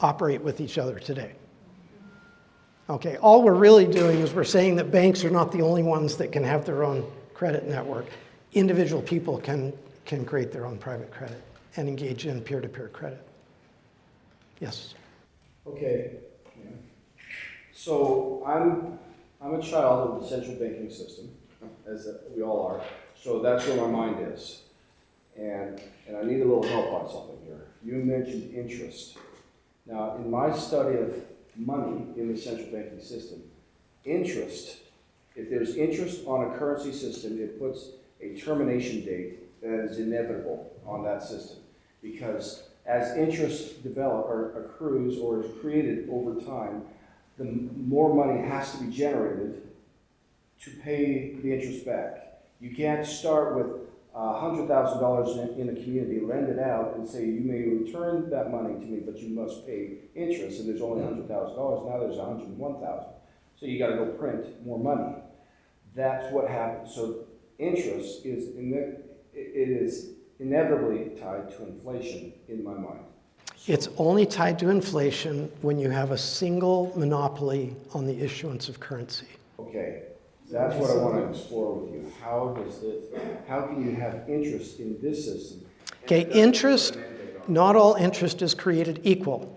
operate with each other today. Okay, all we're really doing is we're saying that banks are not the only ones that can have their own credit network. Individual people can create their own private credit and engage in peer-to-peer credit. Yes? Okay. Yeah. So I'm a child of the central banking system, as we all are. So that's where my mind is. And I need a little help on something here. You mentioned interest. Now, in my study of money in the central banking system, interest, if there's interest on a currency system, it puts a termination date that is inevitable on that system. Because as interest develops or accrues or is created over time, the more money has to be generated to pay the interest back. You can't start with $100,000 in a community, lend it out, and say you may return that money to me, but you must pay interest. And there's only $100,000. Now there's $101,000. So you got to go print more money. That's what happens. So interest is inevitably tied to inflation in my mind. It's only tied to inflation when you have a single monopoly on the issuance of currency. Okay, that's what I want to explore with you. How can you have interest in this system? Okay, interest, not all interest is created equal.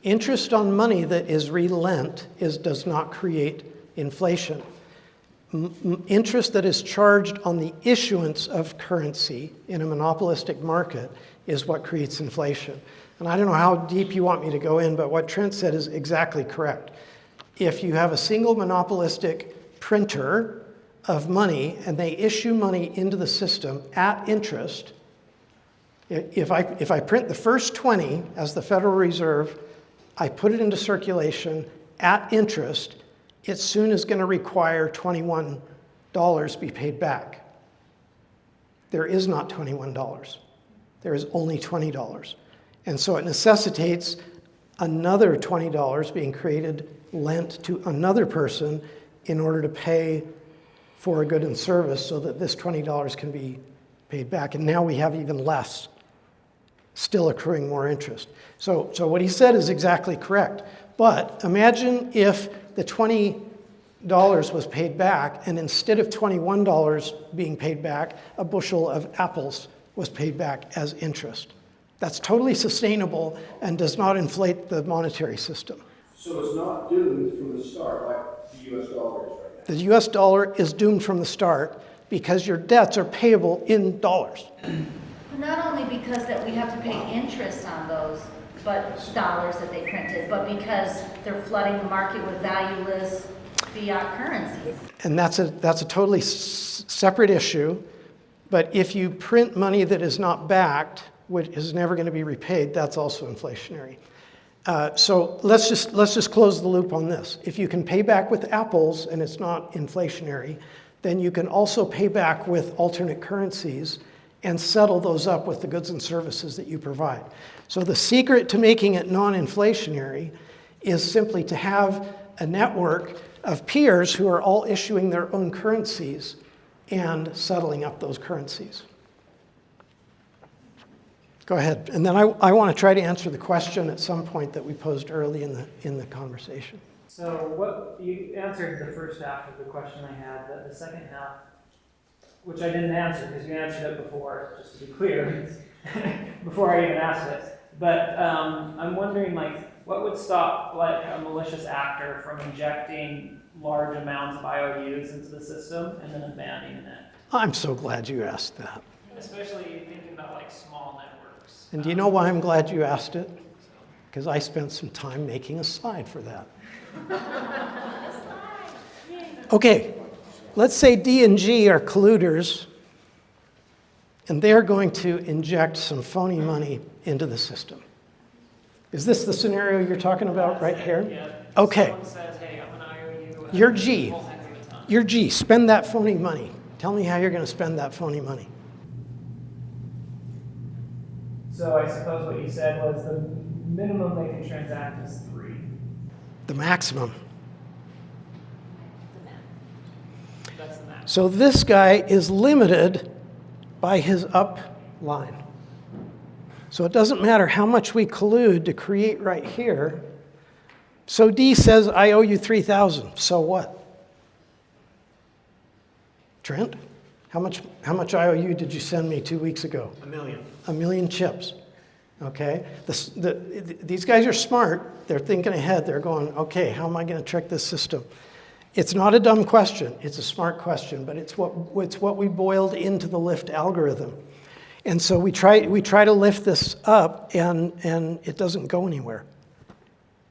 Interest on money that is relent does not create inflation. Interest that is charged on the issuance of currency in a monopolistic market is what creates inflation. And I don't know how deep you want me to go in, but what Trent said is exactly correct. If you have a single monopolistic printer of money and they issue money into the system at interest, if I print the first 20 as the Federal Reserve, I put it into circulation at interest, it soon is going to require $21 be paid back. There is not $21. There is only $20. And so it necessitates another $20 being created, lent to another person in order to pay for a good and service so that this $20 can be paid back. And now we have even less, still accruing more interest. So what he said is exactly correct. But imagine if the $20 was paid back, and instead of $21 being paid back, a bushel of apples was paid back as interest. That's totally sustainable and does not inflate the monetary system. So it's not doomed from the start like the U.S. dollar is right now? The U.S. dollar is doomed from the start, because your debts are payable in dollars. Not only because that we have to pay interest on those, but dollars that they printed, but because they're flooding the market with valueless fiat currencies. And that's a totally separate issue. But if you print money that is not backed, which is never going to be repaid, that's also inflationary. So let's just close the loop on this. If you can pay back with apples and it's not inflationary, then you can also pay back with alternate currencies and settle those up with the goods and services that you provide. So the secret to making it non-inflationary is simply to have a network of peers who are all issuing their own currencies and settling up those currencies. Go ahead. And then I want to try to answer the question at some point that we posed early in the conversation. So what you answered the first half of the question I had, but the second half, which I didn't answer because you answered it before, just to be clear, before I even asked it. But I'm wondering, like, what would stop like a malicious actor from injecting large amounts of IOUs into the system and then abandoning it? I'm so glad you asked that. Especially thinking about like small networks. And do you know why I'm glad you asked it? Because I spent some time making a slide for that. Okay, let's say D and G are colluders, and they're going to inject some phony money into the system. Is this the scenario you're talking about right here? Yeah. Okay. Someone says, hey, I'm an IOU. You're G. You're G. Spend that phony money. Tell me how you're going to spend that phony money. So I suppose what you said was the minimum they can transact is 3. The maximum. That's the max. So this guy is limited by his up line. So it doesn't matter how much we collude to create right here. So D says, I owe you 3,000. So what? Trent, how much IOU did you send me 2 weeks ago? $1 million. 1 million chips. Okay? These guys are smart. They're thinking ahead. They're going, okay, how am I going to trick this system? It's not a dumb question. It's a smart question, but it's what we boiled into the lift algorithm. And so we try to lift this up, and it doesn't go anywhere.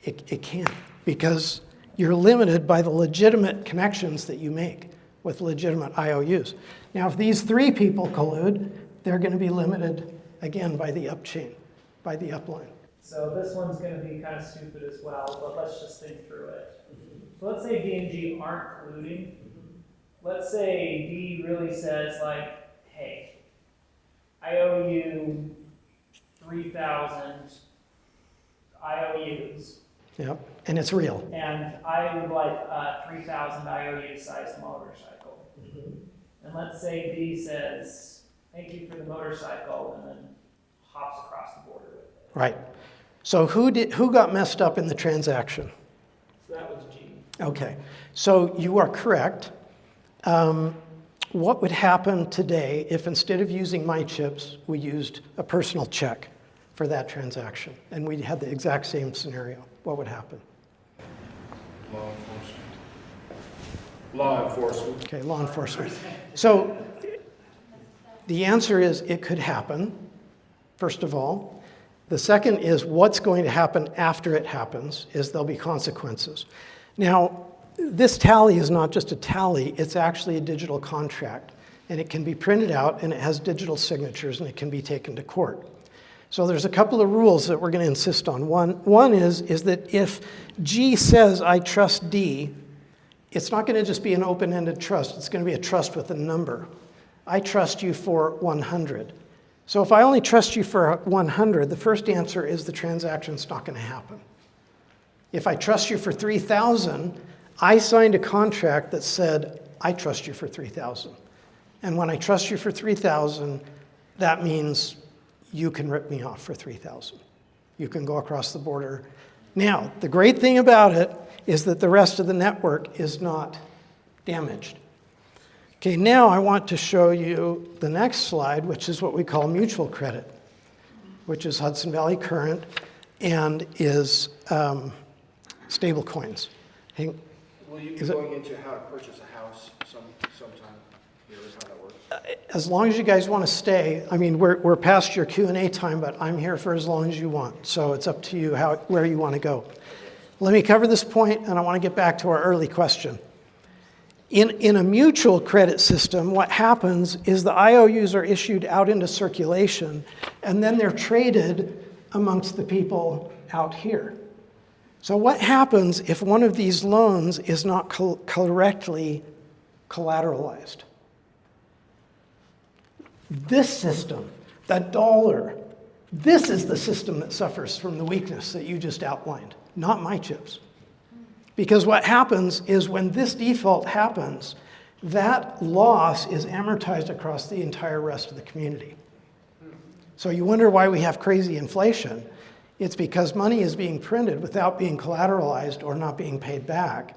It can't, because you're limited by the legitimate connections that you make with legitimate IOUs. Now, if these 3 people collude, they're going to be limited, again, by the up chain, by the upline. So this one's going to be kind of stupid as well, but let's just think through it. So let's say D and G aren't colluding. Let's say D really says, like, hey, I owe you 3,000 IOUs. Yep, and it's real. And I would like a 3,000 IOU sized motorcycle. And let's say D says, thank you for the motorcycle, and then hops across the border with it. Right. So who got messed up in the transaction? So that was G. Okay, so you are correct. What would happen today if instead of using my chips, we used a personal check for that transaction, and we had the exact same scenario? What would happen? Law enforcement. Okay, law enforcement. So the answer is it could happen, first of all. The second is what's going to happen after it happens is there'll be consequences. Now, this tally is not just a tally, it's actually a digital contract. And it can be printed out, and it has digital signatures, and it can be taken to court. So there's a couple of rules that we're going to insist on. One is that if G says, I trust D, it's not going to just be an open-ended trust. It's going to be a trust with a number. I trust you for 100. So if I only trust you for 100, the first answer is the transaction's not going to happen. If I trust you for 3,000, I signed a contract that said, I trust you for 3,000. And when I trust you for 3,000, that means you can rip me off for 3,000. You can go across the border. Now, the great thing about it is that the rest of the network is not damaged. Okay, now I want to show you the next slide, which is what we call mutual credit, which is Hudson Valley Current and is stable coins. Will you be going into how to purchase a house sometime here, how that as long as you guys want to stay, I mean, we're past your Q&A time, but I'm here for as long as you want. So it's up to you where you want to go. Let me cover this point, and I want to get back to our early question. In a mutual credit system, what happens is the IOUs are issued out into circulation, and then they're traded amongst the people out here. So what happens if one of these loans is not correctly collateralized? This system, that dollar, this is the system that suffers from the weakness that you just outlined, not my chips. Because what happens is when this default happens, that loss is amortized across the entire rest of the community. So you wonder why we have crazy inflation. It's because money is being printed without being collateralized or not being paid back.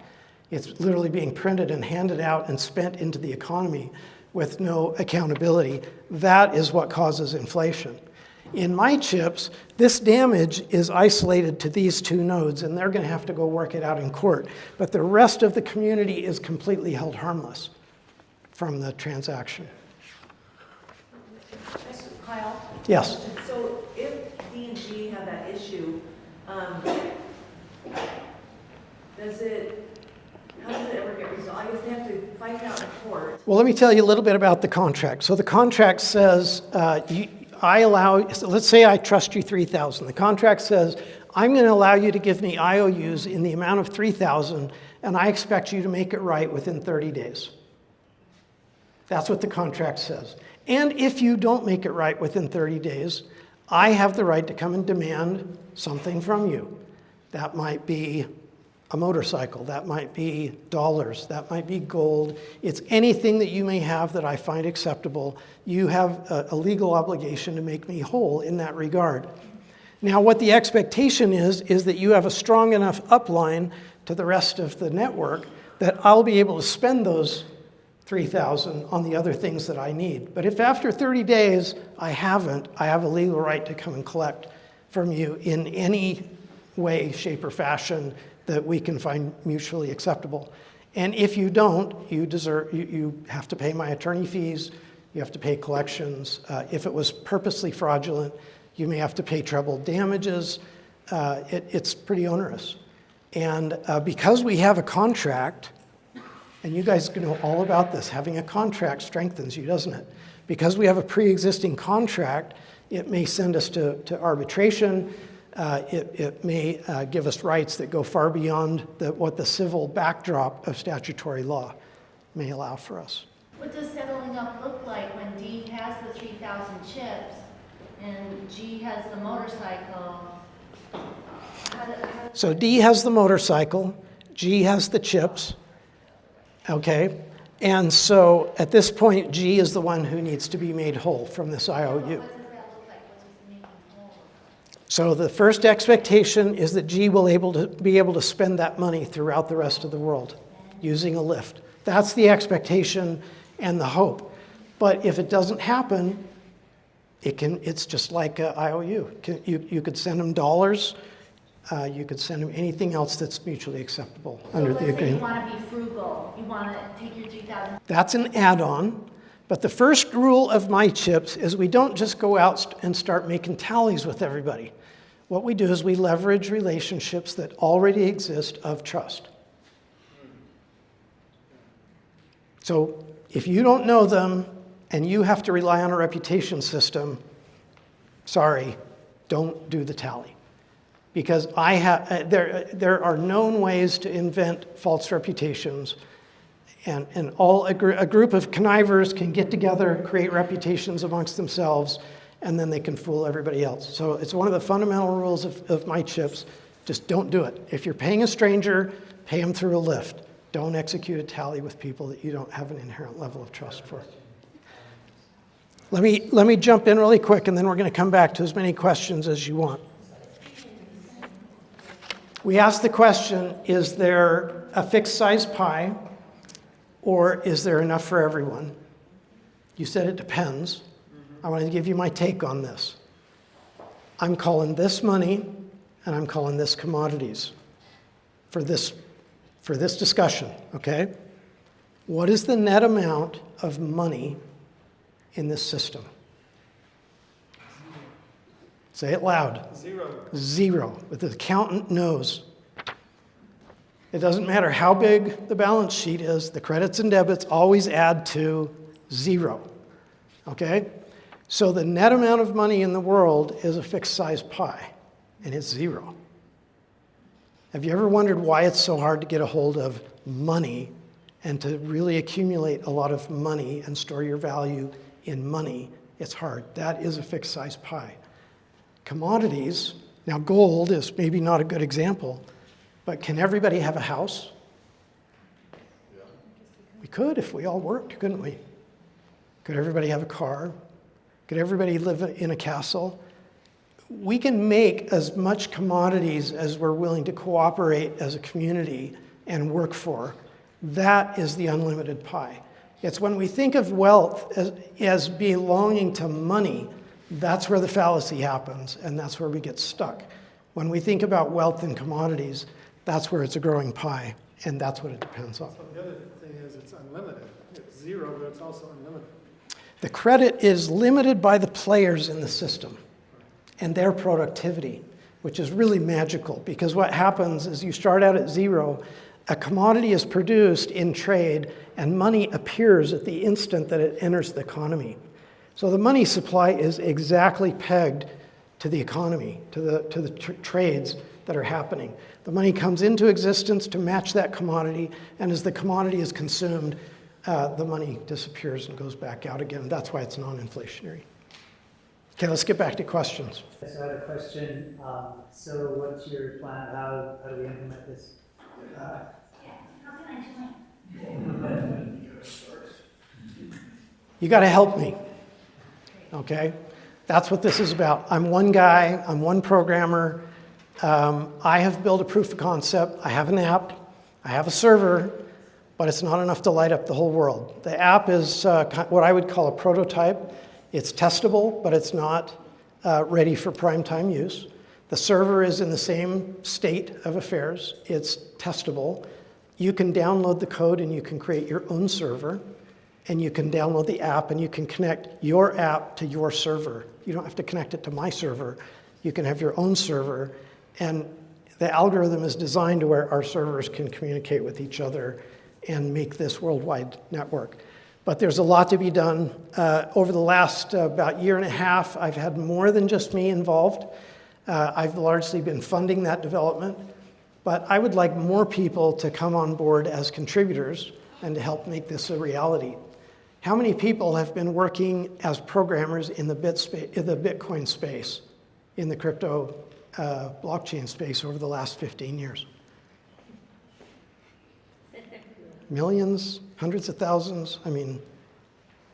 It's literally being printed and handed out and spent into the economy with no accountability. That is what causes inflation. In my chips, this damage is isolated to these two nodes, and they're going to have to go work it out in court. But the rest of the community is completely held harmless from the transaction. Kyle? Yes? So if D&G had that issue, how does it ever get resolved? I guess they have to fight it out in court. Well, let me tell you a little bit about the contract. So the contract says, let's say I trust you $3,000. The contract says, I'm going to allow you to give me IOUs in the amount of $3,000, and I expect you to make it right within 30 days. That's what the contract says. And if you don't make it right within 30 days, I have the right to come and demand something from you. That might be a motorcycle, that might be dollars, that might be gold. It's anything that you may have that I find acceptable. You have a legal obligation to make me whole in that regard. Now, what the expectation is that you have a strong enough upline to the rest of the network that I'll be able to spend those $3,000 on the other things that I need. But if after 30 days I haven't, I have a legal right to come and collect from you in any way, shape, or fashion that we can find mutually acceptable. And if you don't, you have to pay my attorney fees, you have to pay collections. If it was purposely fraudulent, you may have to pay treble damages. It's pretty onerous. And because we have a contract, and you guys know all about this, having a contract strengthens you, doesn't it? Because we have a pre-existing contract, it may send us to arbitration. It may give us rights that go far beyond what the civil backdrop of statutory law may allow for us. What does settling up look like when D has the 3,000 chips and G has the motorcycle? So D has the motorcycle, G has the chips, okay? And so at this point, G is the one who needs to be made whole from this IOU. What does that look like? What does it make whole? So the first expectation is that G will be able to spend that money throughout the rest of the world using a lift. That's the expectation and the hope. But if it doesn't happen, it's just like an IOU. You could send them dollars. You could send them anything else that's mutually acceptable under the agreement. So let's say you want to be frugal. You want to take your 3,000. That's an add-on. But the first rule of my chips is we don't just go out and start making tallies with everybody. What we do is we leverage relationships that already exist of trust. So if you don't know them and you have to rely on a reputation system, sorry, don't do the tally. Because there are known ways to invent false reputations, and a group of connivers can get together, create reputations amongst themselves, and then they can fool everybody else. So it's one of the fundamental rules of my chips. Just don't do it. If you're paying a stranger, pay them through a lift. Don't execute a tally with people that you don't have an inherent level of trust for. Let me jump in really quick, and then we're going to come back to as many questions as you want. We asked the question, is there a fixed size pie, or is there enough for everyone? You said it depends. I want to give you my take on this. I'm calling this money, and I'm calling this commodities for this discussion, okay? What is the net amount of money in this system? Say it loud. Zero. Zero. But the accountant knows. It doesn't matter how big the balance sheet is, the credits and debits always add to zero. Okay? So the net amount of money in the world is a fixed size pie, and it's zero. Have you ever wondered why it's so hard to get a hold of money and to really accumulate a lot of money and store your value in money? It's hard. That is a fixed size pie. Commodities, now gold is maybe not a good example, but can everybody have a house? We could if we all worked, couldn't we? Could everybody have a car? Could everybody live in a castle? We can make as much commodities as we're willing to cooperate as a community and work for. That is the unlimited pie. It's when we think of wealth as belonging to money, that's where the fallacy happens, and that's where we get stuck. When we think about wealth and commodities, that's where it's a growing pie, and that's what it depends on. So the other thing is it's unlimited. It's zero, but it's also unlimited. The credit is limited by the players in the system and their productivity, which is really magical, because what happens is you start out at zero, a commodity is produced in trade, and money appears at the instant that it enters the economy. So the money supply is exactly pegged to the economy, to the trades that are happening. The money comes into existence to match that commodity, and as the commodity is consumed, the money disappears and goes back out again. That's why it's non-inflationary. Okay, let's get back to questions. So I had a question. So what's your plan? How do we implement this? You got to help me. Okay? That's what this is about. I'm one guy, I'm one programmer. I have built a proof of concept. I have an app, I have a server, but it's not enough to light up the whole world. The app is what I would call a prototype. It's testable, but it's not ready for prime time use. The server is in the same state of affairs. It's testable. You can download the code and you can create your own server, and you can download the app and you can connect your app to your server. You don't have to connect it to my server. You can have your own server, and the algorithm is designed to where our servers can communicate with each other and make this worldwide network. But there's a lot to be done. Over the last about year and a half, I've had more than just me involved. I've largely been funding that development, but I would like more people to come on board as contributors and to help make this a reality. How many people have been working as programmers in the Bitcoin space, in the crypto blockchain space over the last 15 years? Millions, hundreds of thousands, I mean,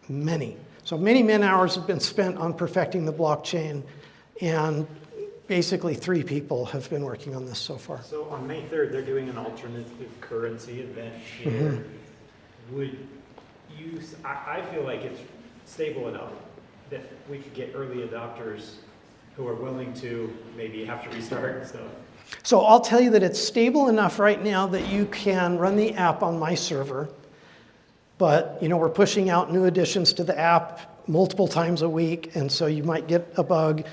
many. So many man-hours have been spent on perfecting the blockchain, and basically 3 people have been working on this so far. So on May 3rd, they're doing an alternative currency event here. Would you, I feel like it's stable enough that we could get early adopters who are willing to maybe have to restart and stuff. So I'll tell you that it's stable enough right now that you can run the app on my server, but we're pushing out new additions to the app multiple times a week, and so you might get a bug.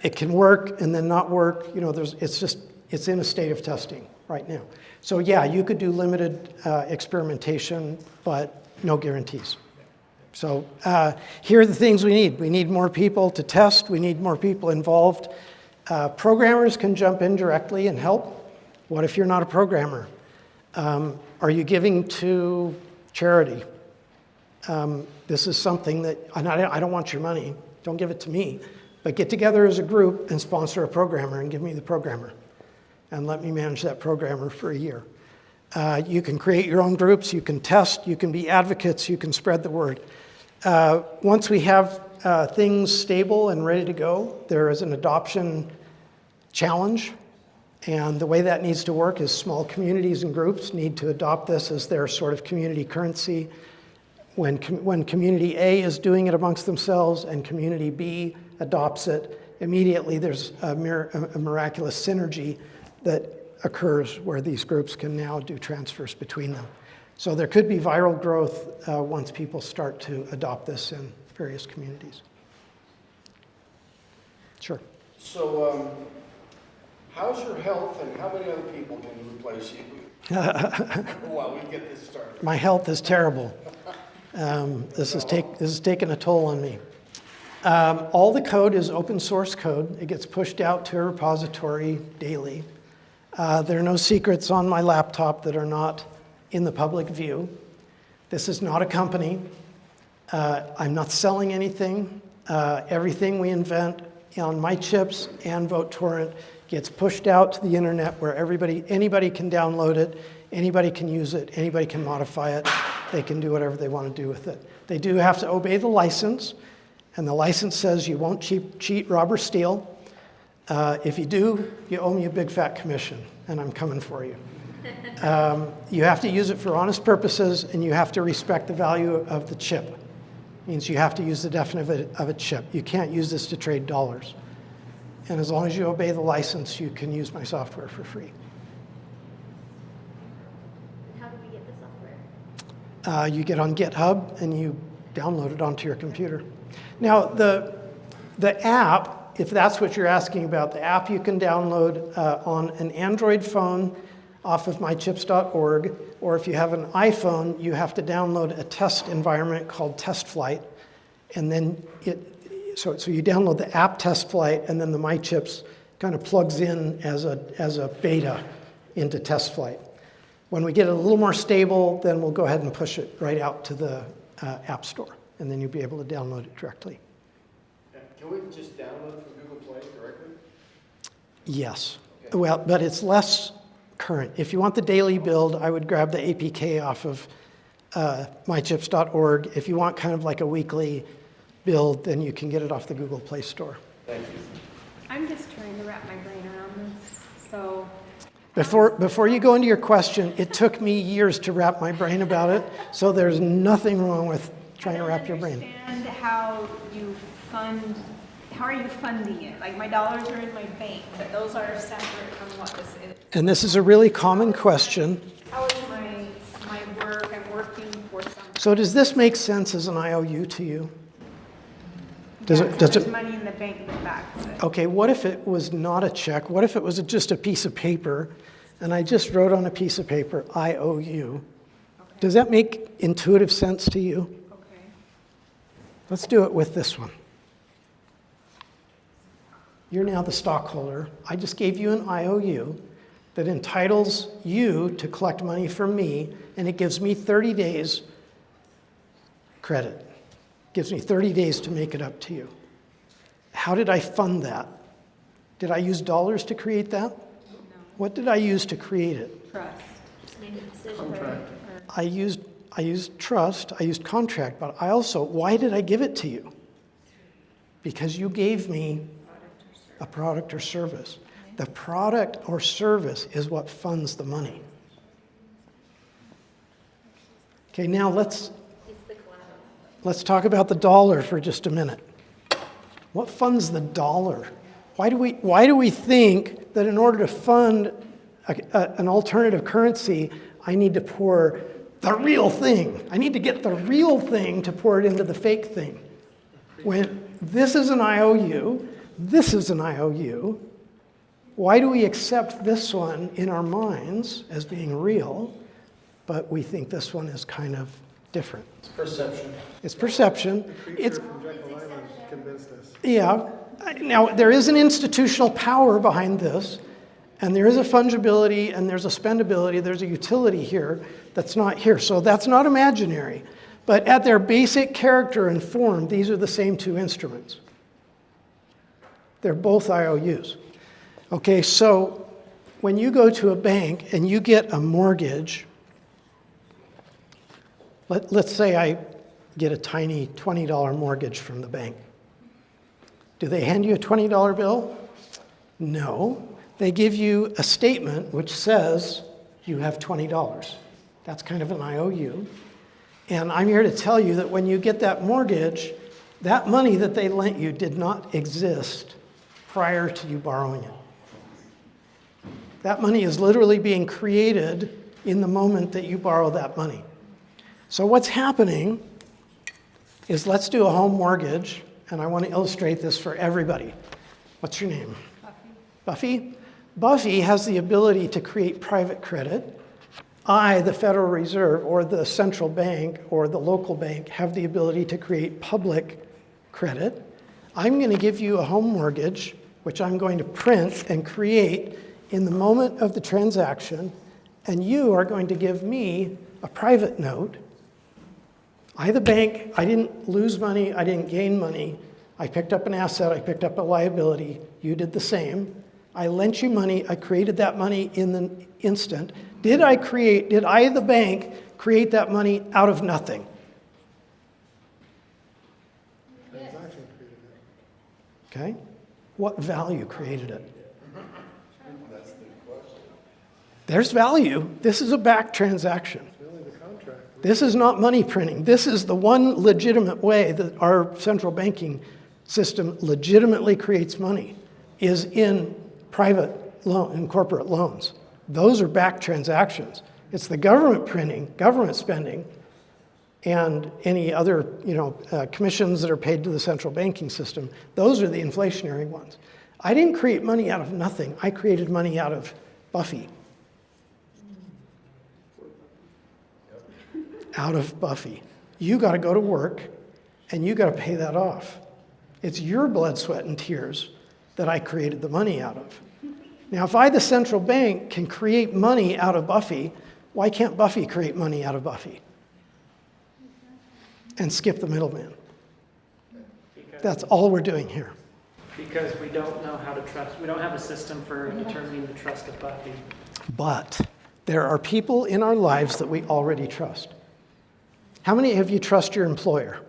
It can work and then not work. It's in a state of testing right now. So yeah, you could do limited experimentation, but no guarantees. So here are the things we need. We need more people to test. We need more people involved. Programmers can jump in directly and help. What if you're not a programmer? Are you giving to charity? This is something that, I don't want your money. Don't give it to me. But get together as a group and sponsor a programmer and give me the programmer. And let me manage that programmer for a year. You can create your own groups. You can test. You can be advocates. You can spread the word. Once we have things stable and ready to go, there is an adoption challenge. And the way that needs to work is small communities and groups need to adopt this as their sort of community currency. When community A is doing it amongst themselves and community B adopts it, immediately there's a miraculous synergy that occurs where these groups can now do transfers between them. So there could be viral growth once people start to adopt this various communities. Sure. So, how's your health and how many other people can replace you while we get this started? My health is terrible. This is taking a toll on me. All the code is open source code. It gets pushed out to a repository daily. There are no secrets on my laptop that are not in the public view. This is not a company. I'm not selling anything. Everything we invent on MyChips and VoteTorrent gets pushed out to the internet where anybody can download it, anybody can use it, anybody can modify it. They can do whatever they want to do with it. They do have to obey the license, and the license says you won't cheat, rob, or steal. If you do, you owe me a big fat commission, and I'm coming for you. You have to use it for honest purposes, and you have to respect the value of the chip. Means you have to use the definition of a chip. You can't use this to trade dollars. And as long as you obey the license, you can use my software for free. How do we get the software? You get on GitHub and you download it onto your computer. Now, the app, if that's what you're asking about, the app you can download on an Android phone off of mychips.org, or if you have an iPhone, you have to download a test environment called TestFlight, and then so you download the app TestFlight, and then the MyChips kind of plugs in as a beta into TestFlight. When we get it a little more stable, then we'll go ahead and push it right out to the App Store, and then you'll be able to download it directly. Can we just download from Google Play directly? Yes. Okay. Well, but it's less current. If you want the daily build, I would grab the APK off of mychips.org. If you want kind of like a weekly build, then you can get it off the Google Play Store. Thank you. I'm just trying to wrap my brain around this, so. Before you go into your question, it took me years to wrap my brain about it, so there's nothing wrong with trying to wrap your brain. I don't understand how are you funding it? Like, my dollars are in my bank, but those are separate from what this is. And this is a really common question. How is my work? I'm working for something. So does this make sense as an IOU to you? Does it? There's money in the bank that backs it. Okay, what if it was not a check? What if it was just a piece of paper, and I just wrote on a piece of paper, I owe you? Okay. Does that make intuitive sense to you? Okay. Let's do it with this one. You're now the stockholder. I just gave you an IOU that entitles you to collect money from me, and it gives me 30 days credit. Gives me 30 days to make it up to you. How did I fund that? Did I use dollars to create that? No. What did I use to create it? Trust. Just made a decision. I used trust, I used contract, but I also, why did I give it to you? Because you gave me a product or service. The product or service is what funds the money. Okay, now let's talk about the dollar for just a minute. What funds the dollar? Why do we think that in order to fund an alternative currency, I need to pour the real thing? I need to get the real thing to pour it into the fake thing. When this is an IOU, this is an IOU, why do we accept this one in our minds as being real, but we think this one is kind of different? It's perception. It's perception. It's from Jekyll Island convinced us. yeah. Now there is an institutional power behind this, and there is a fungibility, and there's a spendability, there's a utility here that's not here. So that's not imaginary. But at their basic character and form, these are the same two instruments. They're both IOUs. Okay, so when you go to a bank and you get a mortgage, let's say I get a tiny $20 mortgage from the bank. Do they hand you a $20 bill? No. They give you a statement which says you have $20. That's kind of an IOU. And I'm here to tell you that when you get that mortgage, that money that they lent you did not exist prior to you borrowing it. That money is literally being created in the moment that you borrow that money. So what's happening, is let's do a home mortgage, and I want to illustrate this for everybody. What's your name? Buffy? Buffy has the ability to create private credit. I, the Federal Reserve, or the central bank, or the local bank, have the ability to create public credit. I'm going to give you a home mortgage, which I'm going to print and create in the moment of the transaction, and you are going to give me a private note. I, the bank, I didn't lose money, I didn't gain money. I picked up an asset, I picked up a liability. You did the same. I lent you money, I created that money in the instant. Did I, the bank, create that money out of nothing? Transaction created it. Okay? What value created it? There's value. This is a back transaction. Really the contract. This is not money printing. This is the one legitimate way that our central banking system legitimately creates money, is in private loan and corporate loans. Those are back transactions. It's the government printing, government spending, and any other commissions that are paid to the central banking system. Those are the inflationary ones. I didn't create money out of nothing. I created money out of Buffy. Out of Buffy. You got to go to work, and you got to pay that off. It's your blood, sweat, and tears that I created the money out of. Now, if I, the central bank, can create money out of Buffy, why can't Buffy create money out of Buffy? And skip the middleman. That's all we're doing here. Because we don't know how to trust, we don't have a system for determining the trust of Buffy. But there are people in our lives that we already trust. How many of you trust your employer?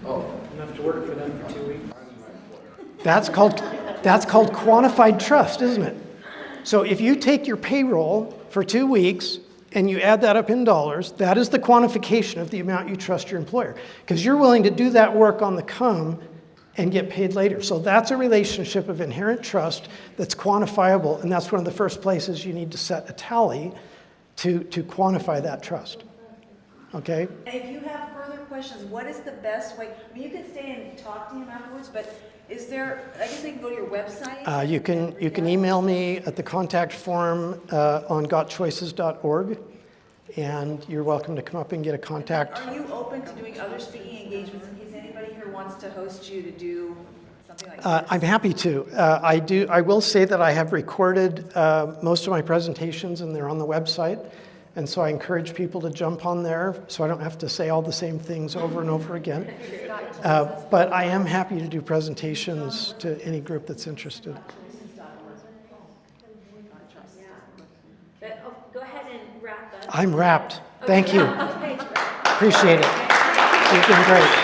Enough to work for them for 2 weeks. That's called quantified trust, isn't it? So if you take your payroll for 2 weeks and you add that up in dollars, that is the quantification of the amount you trust your employer. Because you're willing to do that work on the come and get paid later. So that's a relationship of inherent trust that's quantifiable, and that's one of the first places you need to set a tally to quantify that trust. Okay? And if you have further questions, what is the best way? I mean, you can stay and talk to him afterwards, but is there, I guess they can go to your website? You can email me at the contact form on gotchoices.org, and you're welcome to come up and get a contact. Are you open to doing other speaking engagements in case anybody here wants to host you to do something like this? I'm happy to. I will say that I have recorded most of my presentations, and they're on the website. And so I encourage people to jump on there so I don't have to say all the same things over and over again. But I am happy to do presentations to any group that's interested. Go ahead and wrap up. I'm wrapped. Thank you. Appreciate it. You've been great.